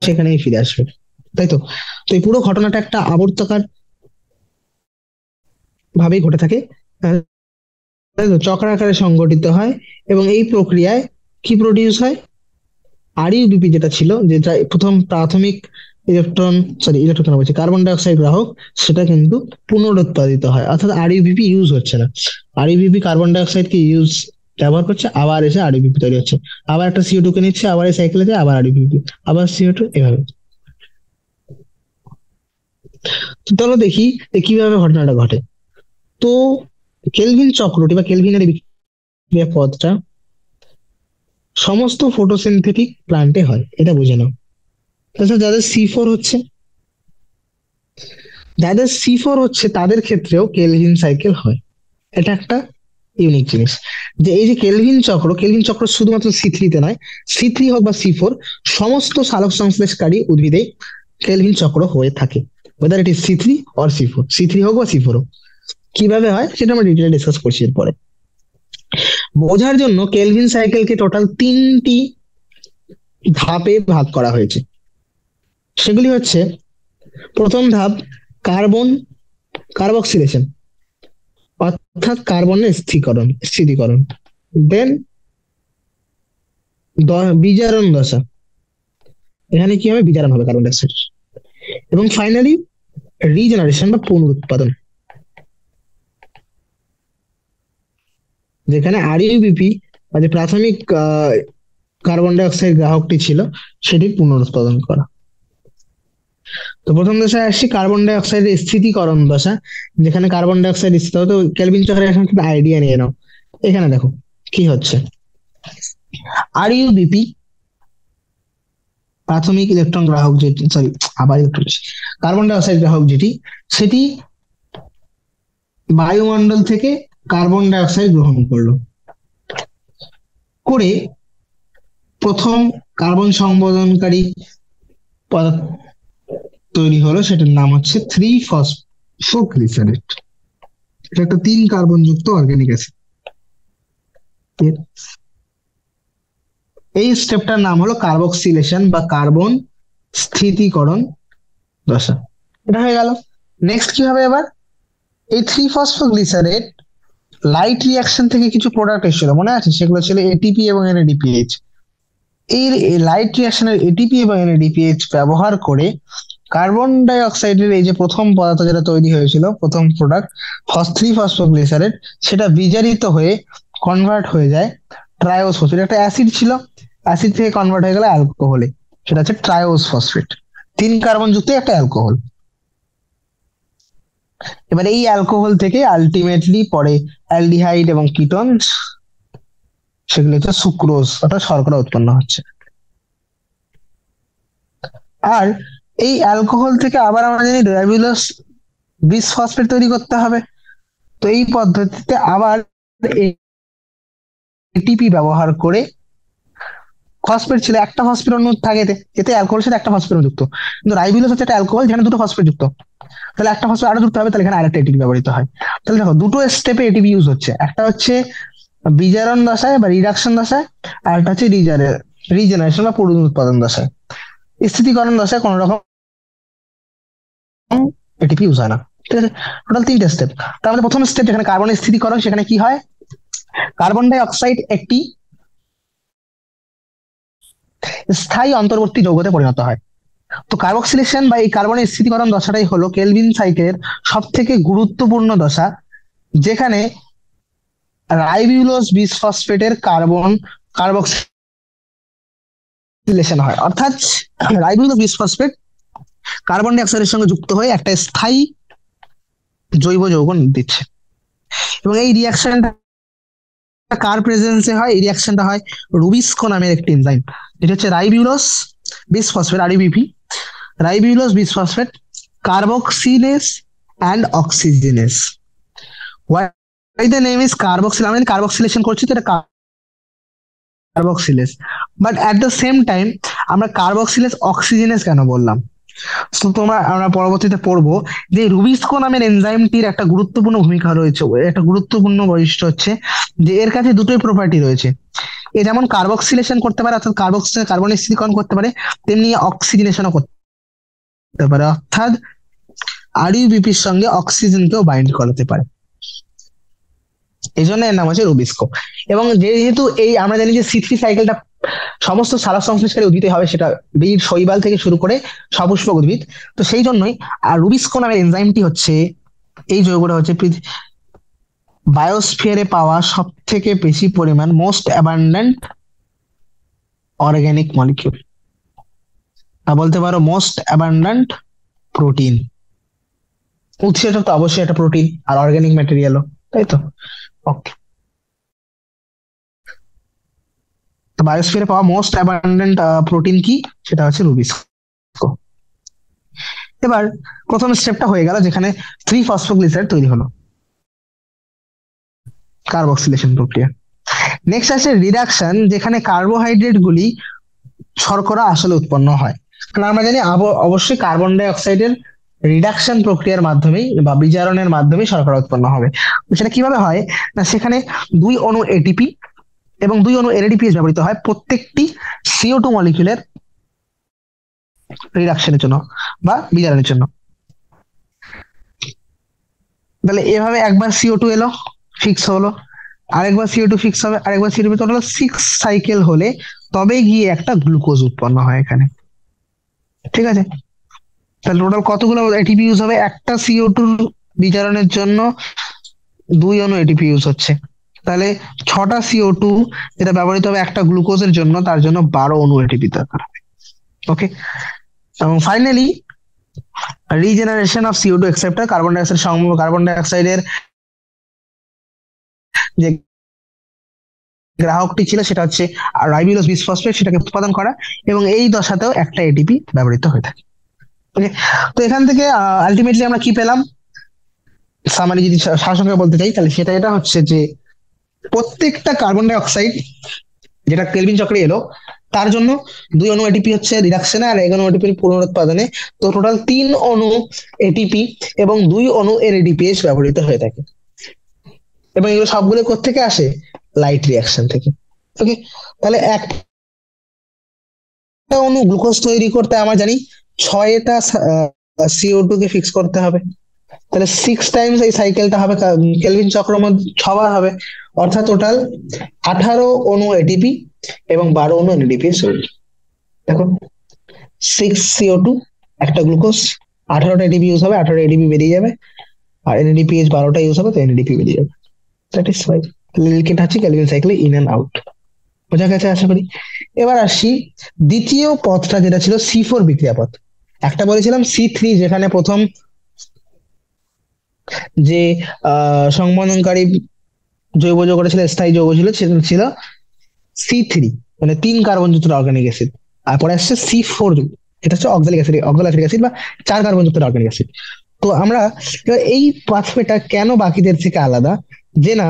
সেখানেই ফিরে আসবে, তাই তো? তো এই পুরো ঘটনাটা একটা আবর্তকার ভাবেই ঘটে থাকে, তাই তো, চক্রাকারে সংগঠিত হয়। এবং এই প্রক্রিয়ায় কি প্রডিউস হয়? RuBP যেটা ছিল, যেটা প্রথম প্রাথমিক ইলেকট্রন, সরি ইলেকট্রন কেন বলছি, কার্বন ডাই অক্সাইড গ্রাহক, সেটা কিন্তু পুনরুৎপাদিত হয়, অর্থাৎ RuBP ইউজ হচ্ছে না। RuBP কার্বন ডাই অক্সাইড কে ইউজ ব্যবহার করছে, আবার এসে RuBP তৈরি হচ্ছে, আবার একটা CO2 কে নিচ্ছে, আবার এই সাইকেলে যায়, আবার RuBP, আবার CO2, এভাবে। তো চলো দেখি যে কিভাবে ঘটনাটা ঘটে। তো কেলভিন চক্রটি বা কেলভিনের এই বিক্রিয়া পথটা সমস্ত ফটোসিনথেটিক প্লান্টে হয়, এটা বুঝে নাও। তাছাড়া যাদের C4 হচ্ছে তাদের ক্ষেত্রেও কেলভিন সাইকেল হয়। এটা একটা ইউনিক জিনিস, যে এই যে কেলভিন চক্র শুধুমাত্র C3 তে নয়, C3 হোক বা C4, সমস্ত সালোক সংশ্লেষকারী উদ্ভিদে কেলভিন চক্র হয়ে থাকে, weather it is C3 or C4, C3 হোক বা C4 হোক। কিভাবে হয় সেটা আমরা ডিটেলে ডিসকাস করছি এরপরে। বোঝার জন্য কেলভিন সাইকেলকে টোটাল 3টি ধাপে ভাগ করা হয়েছে। সেগুলি হচ্ছে: প্রথম ধাপ কার্বন কার্বক্সিলেশন, অর্থাৎ কার্বনের স্থিতিকরণ। দেন বিজারণ দশা, এখানে কি হবে? বিজারণ হবে কার্বন ডাইঅক্সাইড। এবং ফাইনালি রিজেনারেশন বা পুনরুৎপাদন, যেখানে RuBP বা যে প্রাথমিক কার্বন ডাই অক্সাইড গ্রাহকটি ছিল সেটির পুনরুৎপাদন করা। তো প্রথম দশায় আসছি কার্বন ডাই অক্সাইডের স্থিতিকরণ দশা, যেখানে কার্বন ডাই অক্সাইড স্থিত হতো। কেলভিন চক্রের এখন একটা আইডিয়া নিয়ে নাও। এখানে দেখো কি হচ্ছে। RuBP প্রাথমিক ইলেকট্রন গ্রাহক, যেটি, সরি, আবার ইলেকট্রন, কার্বন ডাই অক্সাইড গ্রাহক যেটি, সেটি বায়ুমণ্ডল থেকে কার্বন ডাই অক্সাইড গ্রহণ করলো, করে প্রথম কার্বন সংবোধনকারী পদার্থ তৈরি হলো, সেটার নাম হচ্ছে 3 ফসফোগ্লিসারেট। এটা একটা 3 কার্বন যুক্ত অর্গানিক অ্যাসিড। এই স্টেপটার নাম হলো কার্বক্সিলেশন বা কার্বন স্থিতিকরণ দশা। এটা হয়ে গেল। নেক্সট কি হবে এবার? এই 3 ফসফোগ্লিসারেট লাইট রিয়াকশন থেকে কিছু প্রোডাক্ট এসেছিল, মনে আছে? সেগুলো ছিল এটিপি এবং NADPH। এই লাইট রিয়াকশনের এটিপি এবং NADPH ব্যবহার করে কার্বন ডাই অক্সাইডের এই যে প্রথম পদার্থ যেটা তৈরি হয়েছিল, প্রথম প্রোডাক্ট 3 ফসফোগ্লিসারেট, সেটা বিজারিত হয়ে কনভার্ট হয়ে যায় ট্রায়োস ফসফেট। একটা অ্যাসিড ছিল, অ্যাসিড থেকে কনভার্ট হয়ে গেল অ্যালকোহলে, সেটা হচ্ছে ট্রায়োস ফসফেট, 3 কার্বন যুক্ত একটা অ্যালকোহল। এবার এই অ্যালকোহল থেকে আলটিমেটলি পরে অ্যালডিহাইড এবং কিটোন, সেগুলো হচ্ছে সুক্রোজ অর্থাৎ শর্করা উৎপন্ন হচ্ছে। আর এই অ্যালকোহল থেকে আবার আমরা জানি রাইবোলোজ বিসফসফেট তৈরি করতে হবে। তো এই পদ্ধতিতে আবার এটিপি ব্যবহার করে ফসফেট ছিল, একটা ফসফেট অণু থাকে এতে অ্যালকোহলের সাথে একটা ফসফেট যুক্ত, কিন্তু রাইবিউলোস হচ্ছে একটা অ্যালকোহল যেখানে দুটো ফসফেট যুক্ত, তাহলে একটা ফসফেট আরো যুক্ত হবে, তাহলে এখানে আরেকটা এটিপি ব্যবহৃত হয়। তাহলে দেখো দুটো স্টেপে এটিপি ইউজ হচ্ছে, একটা হচ্ছে বিজারণ দশায় বা রিডাকশন দশায়, আর একটা হচ্ছে রিজেনারেশন বা পুনরুৎপাদন দশায়। স্থিতিকরণ দশায় কোন রকম এটিপি ইউজ হয় না। ঠিক আছে, টোটাল তিনটে স্টেপ। তার মধ্যে প্রথম স্টেপ যেখানে কার্বনের স্থিতিকরণ, সেখানে কি হয়, কার্বন ডাই অক্সাইড একটি স্থায়ী অন্তর্বর্তী যৌগতে পরিণত হয়। তো কার্বক্সিলেশন বা এই কার্বনের স্থিতিকরণ দশাটাই হলো কেলভিন সাইকেলের সব থেকে গুরুত্বপূর্ণ দশা, যেখানে রাইবিউলোস বিসফসফেটের কার্বক্সিলেশন হয়, অর্থাৎ রাইবিউলোস বিসফসফেট কার্বন ডাই অক্সাইডের সঙ্গে যুক্ত হয়ে একটা স্থায়ী জৈব যৌগ দিচ্ছে। এবং এই রিয়াকশনটা কার প্রেজেন্সে হয়, এই রিয়াকশনটা হয় রুবিস্কো নামের একটি এনজাইম, যেটা হচ্ছে ribulose bisphosphate, RBP, ribulose bisphosphate carboxylase and oxygenase. Why the name is carboxyl, আমরা কার্বক্সিলেশন করছি তো এটা carboxylase, but at the same time আমরা কার্বক্সিলেস অক্সিজেনেস কেন বললাম, তো আমরা পরবর্তীতে পড়বো যে রুবিস্কো নামের এনজাইমটির একটা গুরুত্বপূর্ণ ভূমিকা রয়েছে, একটা গুরুত্বপূর্ণ বৈশিষ্ট্য হচ্ছে যে এর কাছে দুটোই প্রপার্টি রয়েছে। এ যেমন কার্বক্সিলেশন করতে পারে, অর্থাৎ কার্বনের স্থিতিকরণ করতে পারে, তেমনি অক্সিজেনেশনও করতে পারে, অর্থাৎ আরইউবিপির সঙ্গে অক্সিজেনকেও বাইন্ড করাতে পারে। এই জন্য এর নাম হচ্ছে রুবিস্কো। এবং যেহেতু এই আমরা জানি যে সি3 সাইকেলটা সমস্ত সালোক সংশ্লেষকারী উদ্ভিদে হবে, সেটা বীজ শৈবাল থেকে শুরু করে সপুষ্পক উদ্ভিদ, তো সেই জন্যই আর রুবিস্কো নামের এনজাইমটি হচ্ছে, এই যৌগটা হচ্ছে বায়োস্ফিয়ারে পাওয়া সব থেকে বেশি পরিমাণ মোস্ট অ্যাবান্ডেন্ট অর্গানিক মলিকিউল, তা বলতে পারো মোস্ট অ্যাবান্ডেন্ট প্রোটিন। উৎসেচক তো অবশ্যই একটা প্রোটিন আর অর্গানিক ম্যাটেরিয়ালও, তাই তো? ওকে, তো বায়োস্ফিয়ারে পাওয়া মোস্ট অ্যাবান্ডেন্ট প্রোটিন কি, সেটা হচ্ছে রুবিস্কো। এবার প্রথম স্টেপটা হয়ে গেল, যেখানে 3 ফসফোগ্লিসারাইড তৈরি হলো, কার্বক্সিলেশন প্রক্রিয়া। নেক্সট আছে রিডাকশন, যেখানে কার্বোহাইড্রেট গুলি শর্করা আসলে উৎপন্ন হয়। কারণ আমরা জানি অবশ্যই কার্বন ডাই অক্সাইডের রিডাকশন প্রক্রিয়ার মাধ্যমেই বা বিজারণের মাধ্যমে শর্করা উৎপন্ন হবে। সেটা কিভাবে হয় না, সেখানে 2 অণু এটিপি এবং 2 অণু এনএডিপিএস ব্যবহৃত হয় প্রত্যেকটি CO2 মলিকিউলের রিডাকশনের জন্য বা বিজারণের জন্য। তাহলে এভাবে একবার CO2 এলো, ফিক্স হলো, আরেকবার CO2 ফিক্স হবে, আরেকবার CO2, টোটাল 6 সাইকেল হলে তবে গিয়ে একটা গ্লুকোজ উৎপন্ন হয় এখানে। ঠিক আছে, তাহলে টোটাল কতগুলো এটিপি ইউজ হবে, একটা CO2 বিজারণের জন্য 2 অণু এটিপি ইউজ হচ্ছে, তাহলে 6টা CO2 যেটা ব্যবহৃত হবে একটা গ্লুকোজের জন্য, তার জন্য 12 অণু এটিপি দরকার হবে। ওকে, এবং finally regeneration of CO2 acceptor, carbon ডাই অক্সাইডের যে গ্রাহকটি ছিল সেটা হচ্ছে রাইবিউলোস বিসফসফেট, সেটাকে উৎপাদন করা, এবং এই দশাতেও একটা এটিপি ব্যবহৃত হয়ে থাকে। ওকে, তো এখান থেকে আলটিমেটলি আমরা কি পেলাম, সামারি যদি সারসংক্ষেপে বলতে চাই, তাহলে সেটা এটা হচ্ছে যে প্রত্যেকটা কার্বন ডাই অক্সাইড যেটা কেলভিন চক্রে এলো, তার জন্য 2 অণু এটিপি হচ্ছে রিডাকশনে আর 1 অণু এটিপি পুনরুৎপাদনে, তো টোটাল 3 অণু এটিপি এবং 2 অণু এনএডিপিএস ব্যবহৃত হয়ে থাকে। এবং এগুলো সবগুলো কোত্থেকে আসে, লাইট রিয়াকশন থেকে। ওকে, তাহলে একটা অণু গ্লুকোজ তৈরি করতে আমরা জানি 6টা CO2 কে ফিক্স করতে হবে, তাহলে 6 টাইমস এই সাইকেলটা হবে, কেলভিন চক্র মধ্যে 6বার হবে, অর্থাৎ টোটাল 18 অণু এটিপি এবং 12 অণু এনএডিপিএস তৈরি। দেখো, 6 CO2, একটা গ্লুকোজ, 18টা এটিপি ইউজ হবে, 18টা এটিপি বেরিয়ে যাবে, আর এনএডিপিএস 12টা ইউজ হবে, তো এনএডিপি বেরিয়ে যাবে। দ্যাট ইজ ওয়াই লিকেট হচ্ছে কেলভিন সাইকেলে ইন এন্ড আউট। বোঝা গেছে আশা করি। এবার আসি দ্বিতীয় পথটা, যেটা ছিল C4 বিক্রিয়া পথ। একটা বলেছিলাম C3, যেখানে প্রথম যে সংবন্ধনকারী জৈব যৌগটা ছিল, স্থায়ী যৌগ ছিল, সেটা ছিল C3, মানে 3 কার্বনযুক্ত অর্গানিক অ্যাসিড। আর পরে আসছে C4, এটা হচ্ছে অক্সালিক অ্যাসিড বা 4 কার্বনযুক্ত অর্গানিক অ্যাসিড। তো আমরা এবার এই পাথওয়েটা কেন বাকিদের থেকে আলাদা, যে না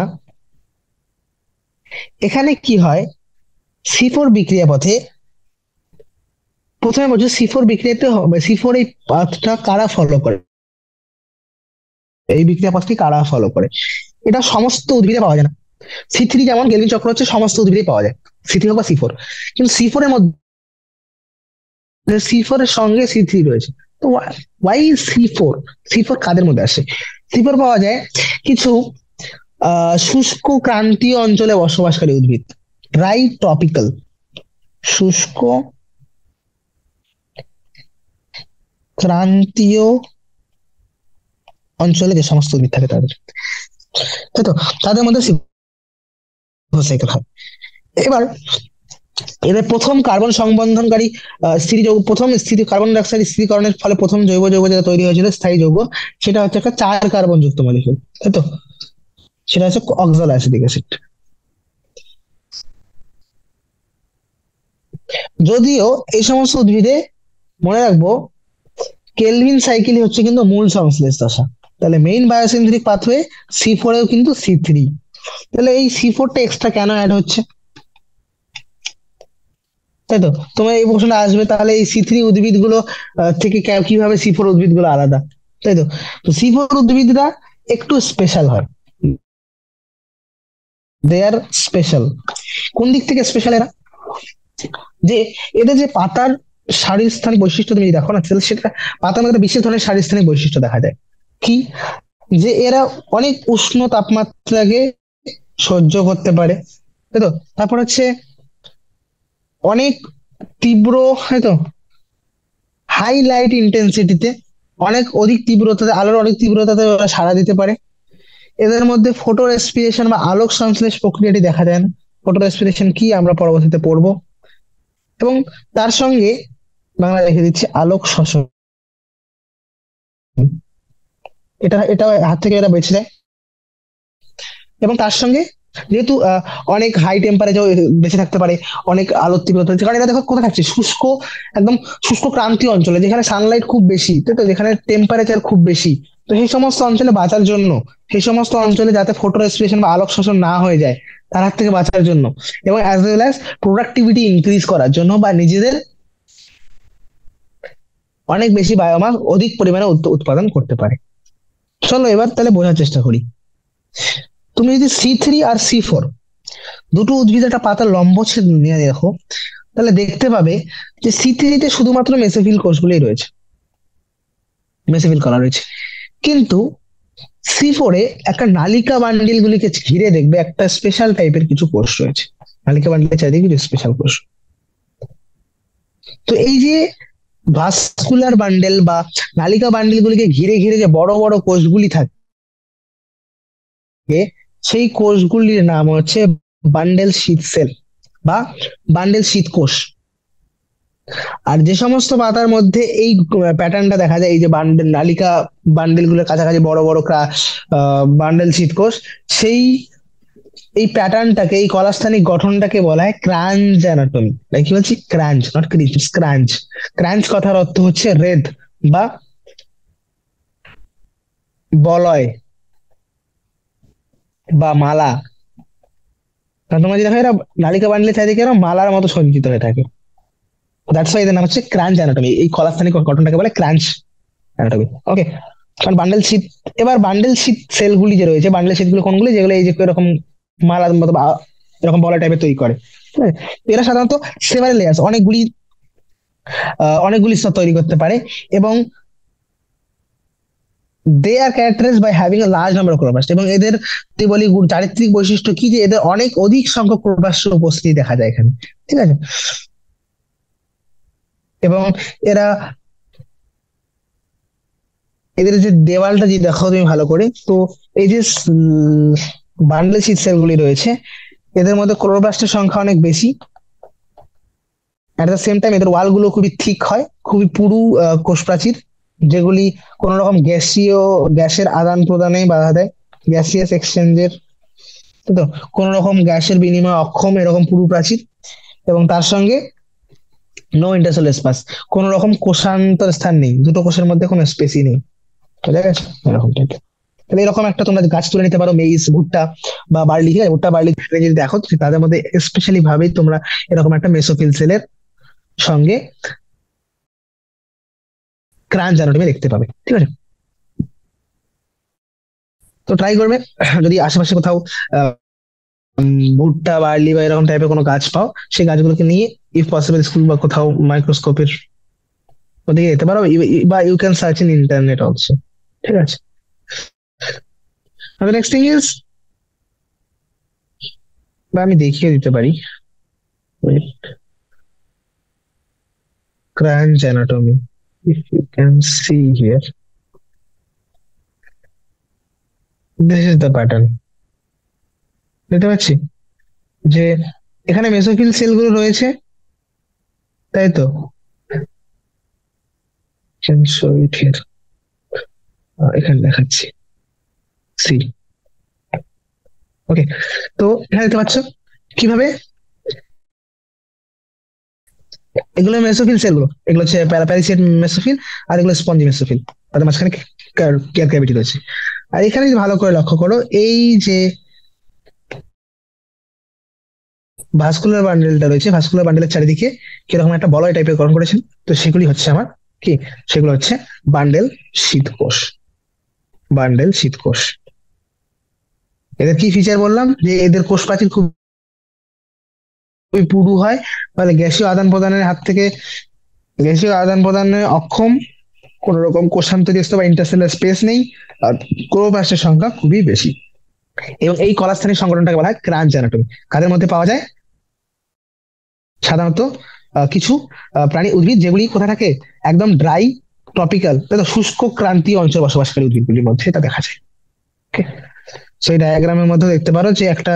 এখানে কি হয়, সি4 বিক্রিয়া পথে প্রথমে বলছি সি4 বিক্রিয়াতে হবে, সি4 এই পাথটা কারা ফলো করে, এই বিক্রিয়া পথটি কারা ফলো করে, এটা সমস্ত উদ্ভিদে পাওয়া যায় না। সি3 যেমন গেলভিন চক্র হচ্ছে সমস্ত উদ্ভিদে পাওয়া যায়, সি3 হোক বা সি4, কিন্তু সি4 এর মধ্যে সি4 এর সঙ্গে সি3 রয়েছে। তো ওয়াই সি4, সি4 কাদের মধ্যে আসে, সি4 পাওয়া যায় কিছু শুষ্ক ক্রান্তীয় অঞ্চলে বসবাসকারী উদ্ভিদ, ড্রাই ট্রপিক্যাল, শুষ্ক ক্রান্তীয় অঞ্চলে যে সমস্ত উদ্ভিদ থাকে তাদের, তাই তো, তাদের মধ্যে সাইকেল হয়। এবার এদের প্রথম কার্বন সংবন্ধনকারী স্থিতি যৌগ, প্রথম স্থিতি কার্বন ডাই অক্সাইড স্থিতিকরণের ফলে প্রথম জৈব যৌগ যেটা তৈরি হয়েছিল স্থায়ী যৌগ, সেটা হচ্ছে একটা 4 কার্বন যুক্ত মলিকিউল, তাই তো, সেটা হচ্ছে অক্সালোঅ্যাসিটিক অ্যাসিড। যদিও এই সমস্ত উদ্ভিদে মনে রাখবো কেলভিন সাইকেলই হচ্ছে কিন্তু মূল সংশ্লেষ দশা, তাহলে মেইন বায়োসিনথেটিক পাথওয়ে সি4 এও কিন্তু সি3, তাহলে এই সি4টা এক্সট্রা কেন অ্যাড হচ্ছে, তাই তো, তোমার এই প্রশ্নটা আসবে তাহলে এই সি3 উদ্ভিদগুলো থেকে কিভাবে সি4 উদ্ভিদগুলো আলাদা, তাই তো। তো সি4 উদ্ভিদরা একটু স্পেশাল হয়, দে আর স্পেশাল। কোন দিক থেকে স্পেশাল এরা, যে এদের যে পাতার শারীরস্থানিক বৈশিষ্ট্য তুমি দেখো না, তাহলে সেটা পাতার মধ্যে বিশেষ ধরনের শারীরস্থানিক বৈশিষ্ট্য দেখা যায়। কি, যে এরা অনেক উষ্ণ তাপমাত্রাকে সহ্য করতে পারে, তাই তো। তারপর হচ্ছে অনেক তীব্র, হয়তো হাই লাইট ইন্টেন্সিটিতে, অনেক অধিক তীব্রতাতে, আলোর অনেক তীব্রতাতে ওরা সাড়া দিতে পারে। এদের মধ্যে ফটো রেসপিরেশন বা আলোক সংশ্লেষ প্রক্রিয়াটি দেখা যায় না, ফটো রেসপিরেশন কি আমরা পরবর্তীতে পড়বো। এবং তার সঙ্গে বাংলা রেখে দিচ্ছি আলোক শোষণ, এটা হাত থেকে এরা বেঁচে যায়। এবং তার সঙ্গে যেহেতু অনেক হাই টেম্পারেচার বেঁচে থাকতে পারে, অনেক আলোর তীব্রতা, কারণ এরা দেখো কোথায় থাকছে, শুষ্ক, একদম শুষ্ক ক্রান্তীয় অঞ্চলে যেখানে সানলাইট খুব বেশি, তাই তো, যেখানে টেম্পারেচার খুব বেশি। তো সেই সমস্ত অঞ্চলে বাঁচার জন্য, সেই সমস্ত অঞ্চলে যাতে ফটো রেসপিরেশন বা আলোক শোষণ না হয়ে যায়, তার হাত থেকে বাঁচার জন্য, এবং as well as productivity increase করার জন্য, বা নিজেদের অনেক বেশি বায়োমাস অধিক পরিমাণে উৎপাদন করতে পারে। চলো এবার তাহলে বোঝার চেষ্টা করি। তুমি যদি সি3 আর সি4 দুটো উদ্ভিদ একটা পাতার লম্বচ্ছেদ নিয়ে দেখো, তাহলে দেখতে পাবে যে সি3 তে শুধুমাত্র মেসোফিল কোষগুলোই রয়েছে, মেসোফিল কলা রয়েছে, কিন্তু সি4 এ একটা নালিকা বান্ডিল গুলিকে ঘিরে দেখবে একটা স্পেশাল টাইপের কিছু কোষ রয়েছে, নালিকা বান্ডিলের চারিদিকে কিছু স্পেশাল কোষ। তো এই যে ভাস্কুলার বান্ডেল বা নালিকা বান্ডিল গুলিকে ঘিরে ঘিরে যে বড় বড় কোষগুলি থাকে, সেই কোষগুলির নাম হচ্ছে বান্ডেল শীথ সেল বা বান্ডেল শীথ কোষ। আর যে সমস্ত পাতার মধ্যে এই প্যাটার্নটা দেখা যায়, এই যে বান্ডেল নালিকা বান্ডেল গুলোর কাছাকাছি বড় বড় বান্ডেল শীথ কোষ, সেই এই প্যাটার্নটাকে, এই কলাস্থানিক গঠনটাকে বলা হয় ক্রাঞ্চ অ্যানাটমি। কি বলছি, ক্রাঞ্চ, নট ক্রিচ, ক্রাঞ্চ। ক্রাঞ্চ কথার অর্থ হচ্ছে রেদ বা বলয় বা মালা। কারণ তোমরা যদি দেখো এরা নালিকা বান্ডেলের চারিদিকে এরা মালার মতো সজ্জিত হয়ে থাকে, দ্যাটস ওয়াই এদের নাম হচ্ছে ক্রাঞ্চ অ্যানাটমি। এই কলাস্থানিক গঠনটাকে বলে ক্রাঞ্চ অ্যানাটমি। ওকে, কারণ বান্ডেল শীট, এবার বান্ডেল শীট সেল গুলি যে রয়েছে, বান্ডেল শীট গুলো কোনগুলি, যেগুলো এই যে এরকম মালার মতো বা এরকম বলা টাইপের তৈরি করে, ঠিক আছে? এরা সাধারণত সেভারেল লেয়ার্স, অনেকগুলি স্তর তৈরি করতে পারে, এবং they are characterize by having a large number of chloroplast. এবং এদের তুই বলি চারিত্রিক বৈশিষ্ট্য কি, যে এদের অনেক অধিক সংখ্যক ক্লোরোপ্লাস্টের উপস্থিতি দেখা যায় এখানে, ঠিক আছে? এবং এরা, এদের যে দেওয়ালটা যদি দেখো তুমি ভালো করে, তো এই যে বান্ডেল শীট সেল গুলি রয়েছে, এদের মধ্যে ক্লোরোপ্লাস্টের সংখ্যা অনেক বেশি। এট দ্য সেম টাইম এদের ওয়াল গুলো খুবই থিক হয়, খুবই পুরু কোষ প্রাচীর, যেগুলি কোন রকম গ্যাসের আদান প্রদানে বাধা দেয়, গ্যাসিয়াস এক্সচেঞ্জের, তো কোন রকম গ্যাসের বিনিময় অক্ষম, এরকম পুরু প্রাচীর। এবং তার সঙ্গে নো ইন্টারসেল স্পেস, কোন রকম কোষান্তর স্থান নেই, দুটো কোষের মধ্যে কোনো স্পেসই নেই। বোঝা গেছে এরকম type এর। তাহলে এরকম একটা তোমরা গাছ তুলে নিতে পারো, মেইজ, ভুট্টা বা বার্লি। ঠিক আছে, ভুট্টা বার্লি যদি দেখো তাদের মধ্যে স্পেশালি ভাবেই তোমরা এরকম একটা মেসোফিল সেলের সঙ্গে ক্রাঞ্চ অ্যানাটমি দেখতে পাবে। ঠিক আছে, তো ট্রাই করবে যদি আশেপাশে কোথাও আহ, ভুট্টা বার্লি বা এরকম টাইপের কোনো গাছ পাও, সেই গাছগুলোকে নিয়ে ইফ পসিবল স্কুল বা কোথাও মাইক্রোস্কোপের ওদিকে যেতে পারো, বা you can search in internet also. ঠিক আছে, নেক্সট থিং ইজ, বা আমি দেখিয়ে দিতে পারি, ক্রাঞ্চ anatomy, if you can see here, this is the pattern। দেখতে পাচ্ছি যে এখানে মেসোফিল সেলগুলো রয়েছে, তাই তো? can show it here, এখানে দেখাচ্ছি, সি। ওকে, তো এখানে দেখতে পাচ্ছ কিভাবে এগুলো মেসোফিল সেলগুলো, এগুলো হচ্ছে প্যারাপ্যারিসিয়েট মেসোফিল, আর এগুলো স্পঞ্জি মেসোফিল, তাদের মাঝখানে কেয়ার ক্যাভিটি রয়েছে। আর এখানে যদি ভালো করে লক্ষ্য করো, এই যে ভাস্কুলার বান্ডেলটা রয়েছে, ভাস্কুলার বান্ডেলের চারিদিকে কিরকম একটা বলয় টাইপের গঠন করেছেন, তো সেগুলি হচ্ছে আমার কি, সেগুলো হচ্ছে বান্ডেল শীতকোষ। বান্ডেল শীতকোষ, এদের কি ফিচার বললাম, যে এদের কোষ প্রাচীর খুবই পুরু হয়, ফলে গ্যাসীয় আদান প্রদানের হাত থেকে, গ্যাসীয় আদান প্রদানে অক্ষম, কোন রকম কোষান্তরিত বা ইন্টারসেলার স্পেস নেই, আর ক্লোরোপ্লাস্টের সংখ্যা খুবই বেশি। এবং এই কলাস্থানিক সংগঠনটাকে বলা হয় ক্রাঞ্চ অ্যানাটমি। কাদের মধ্যে পাওয়া যায়? সাধারণত কিছু প্রাণী, উদ্ভিদ যেগুলি কোথায় থাকে, একদম ড্রাই ট্রপিক্যাল, শুষ্ক ক্রান্তীয় অঞ্চলে বসবাসকারী উদ্ভিদগুলির মধ্যে এটা দেখা যায়। ওকে, সেই ডায়াগ্রামের মধ্যে দেখতে পারো যে একটা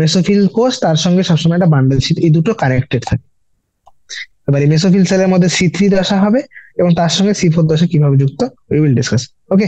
মেসোফিল কোষ, তার সঙ্গে সবসময় একটা বান্ডেল শীট, এই দুটো কানেক্টেড থাকে। এবার এই মেসোফিল সেলের মধ্যে C3 দশা হবে, এবং তার সঙ্গে C4 দশা কিভাবে যুক্ত, উই উইল ডিসকাস। ওকে,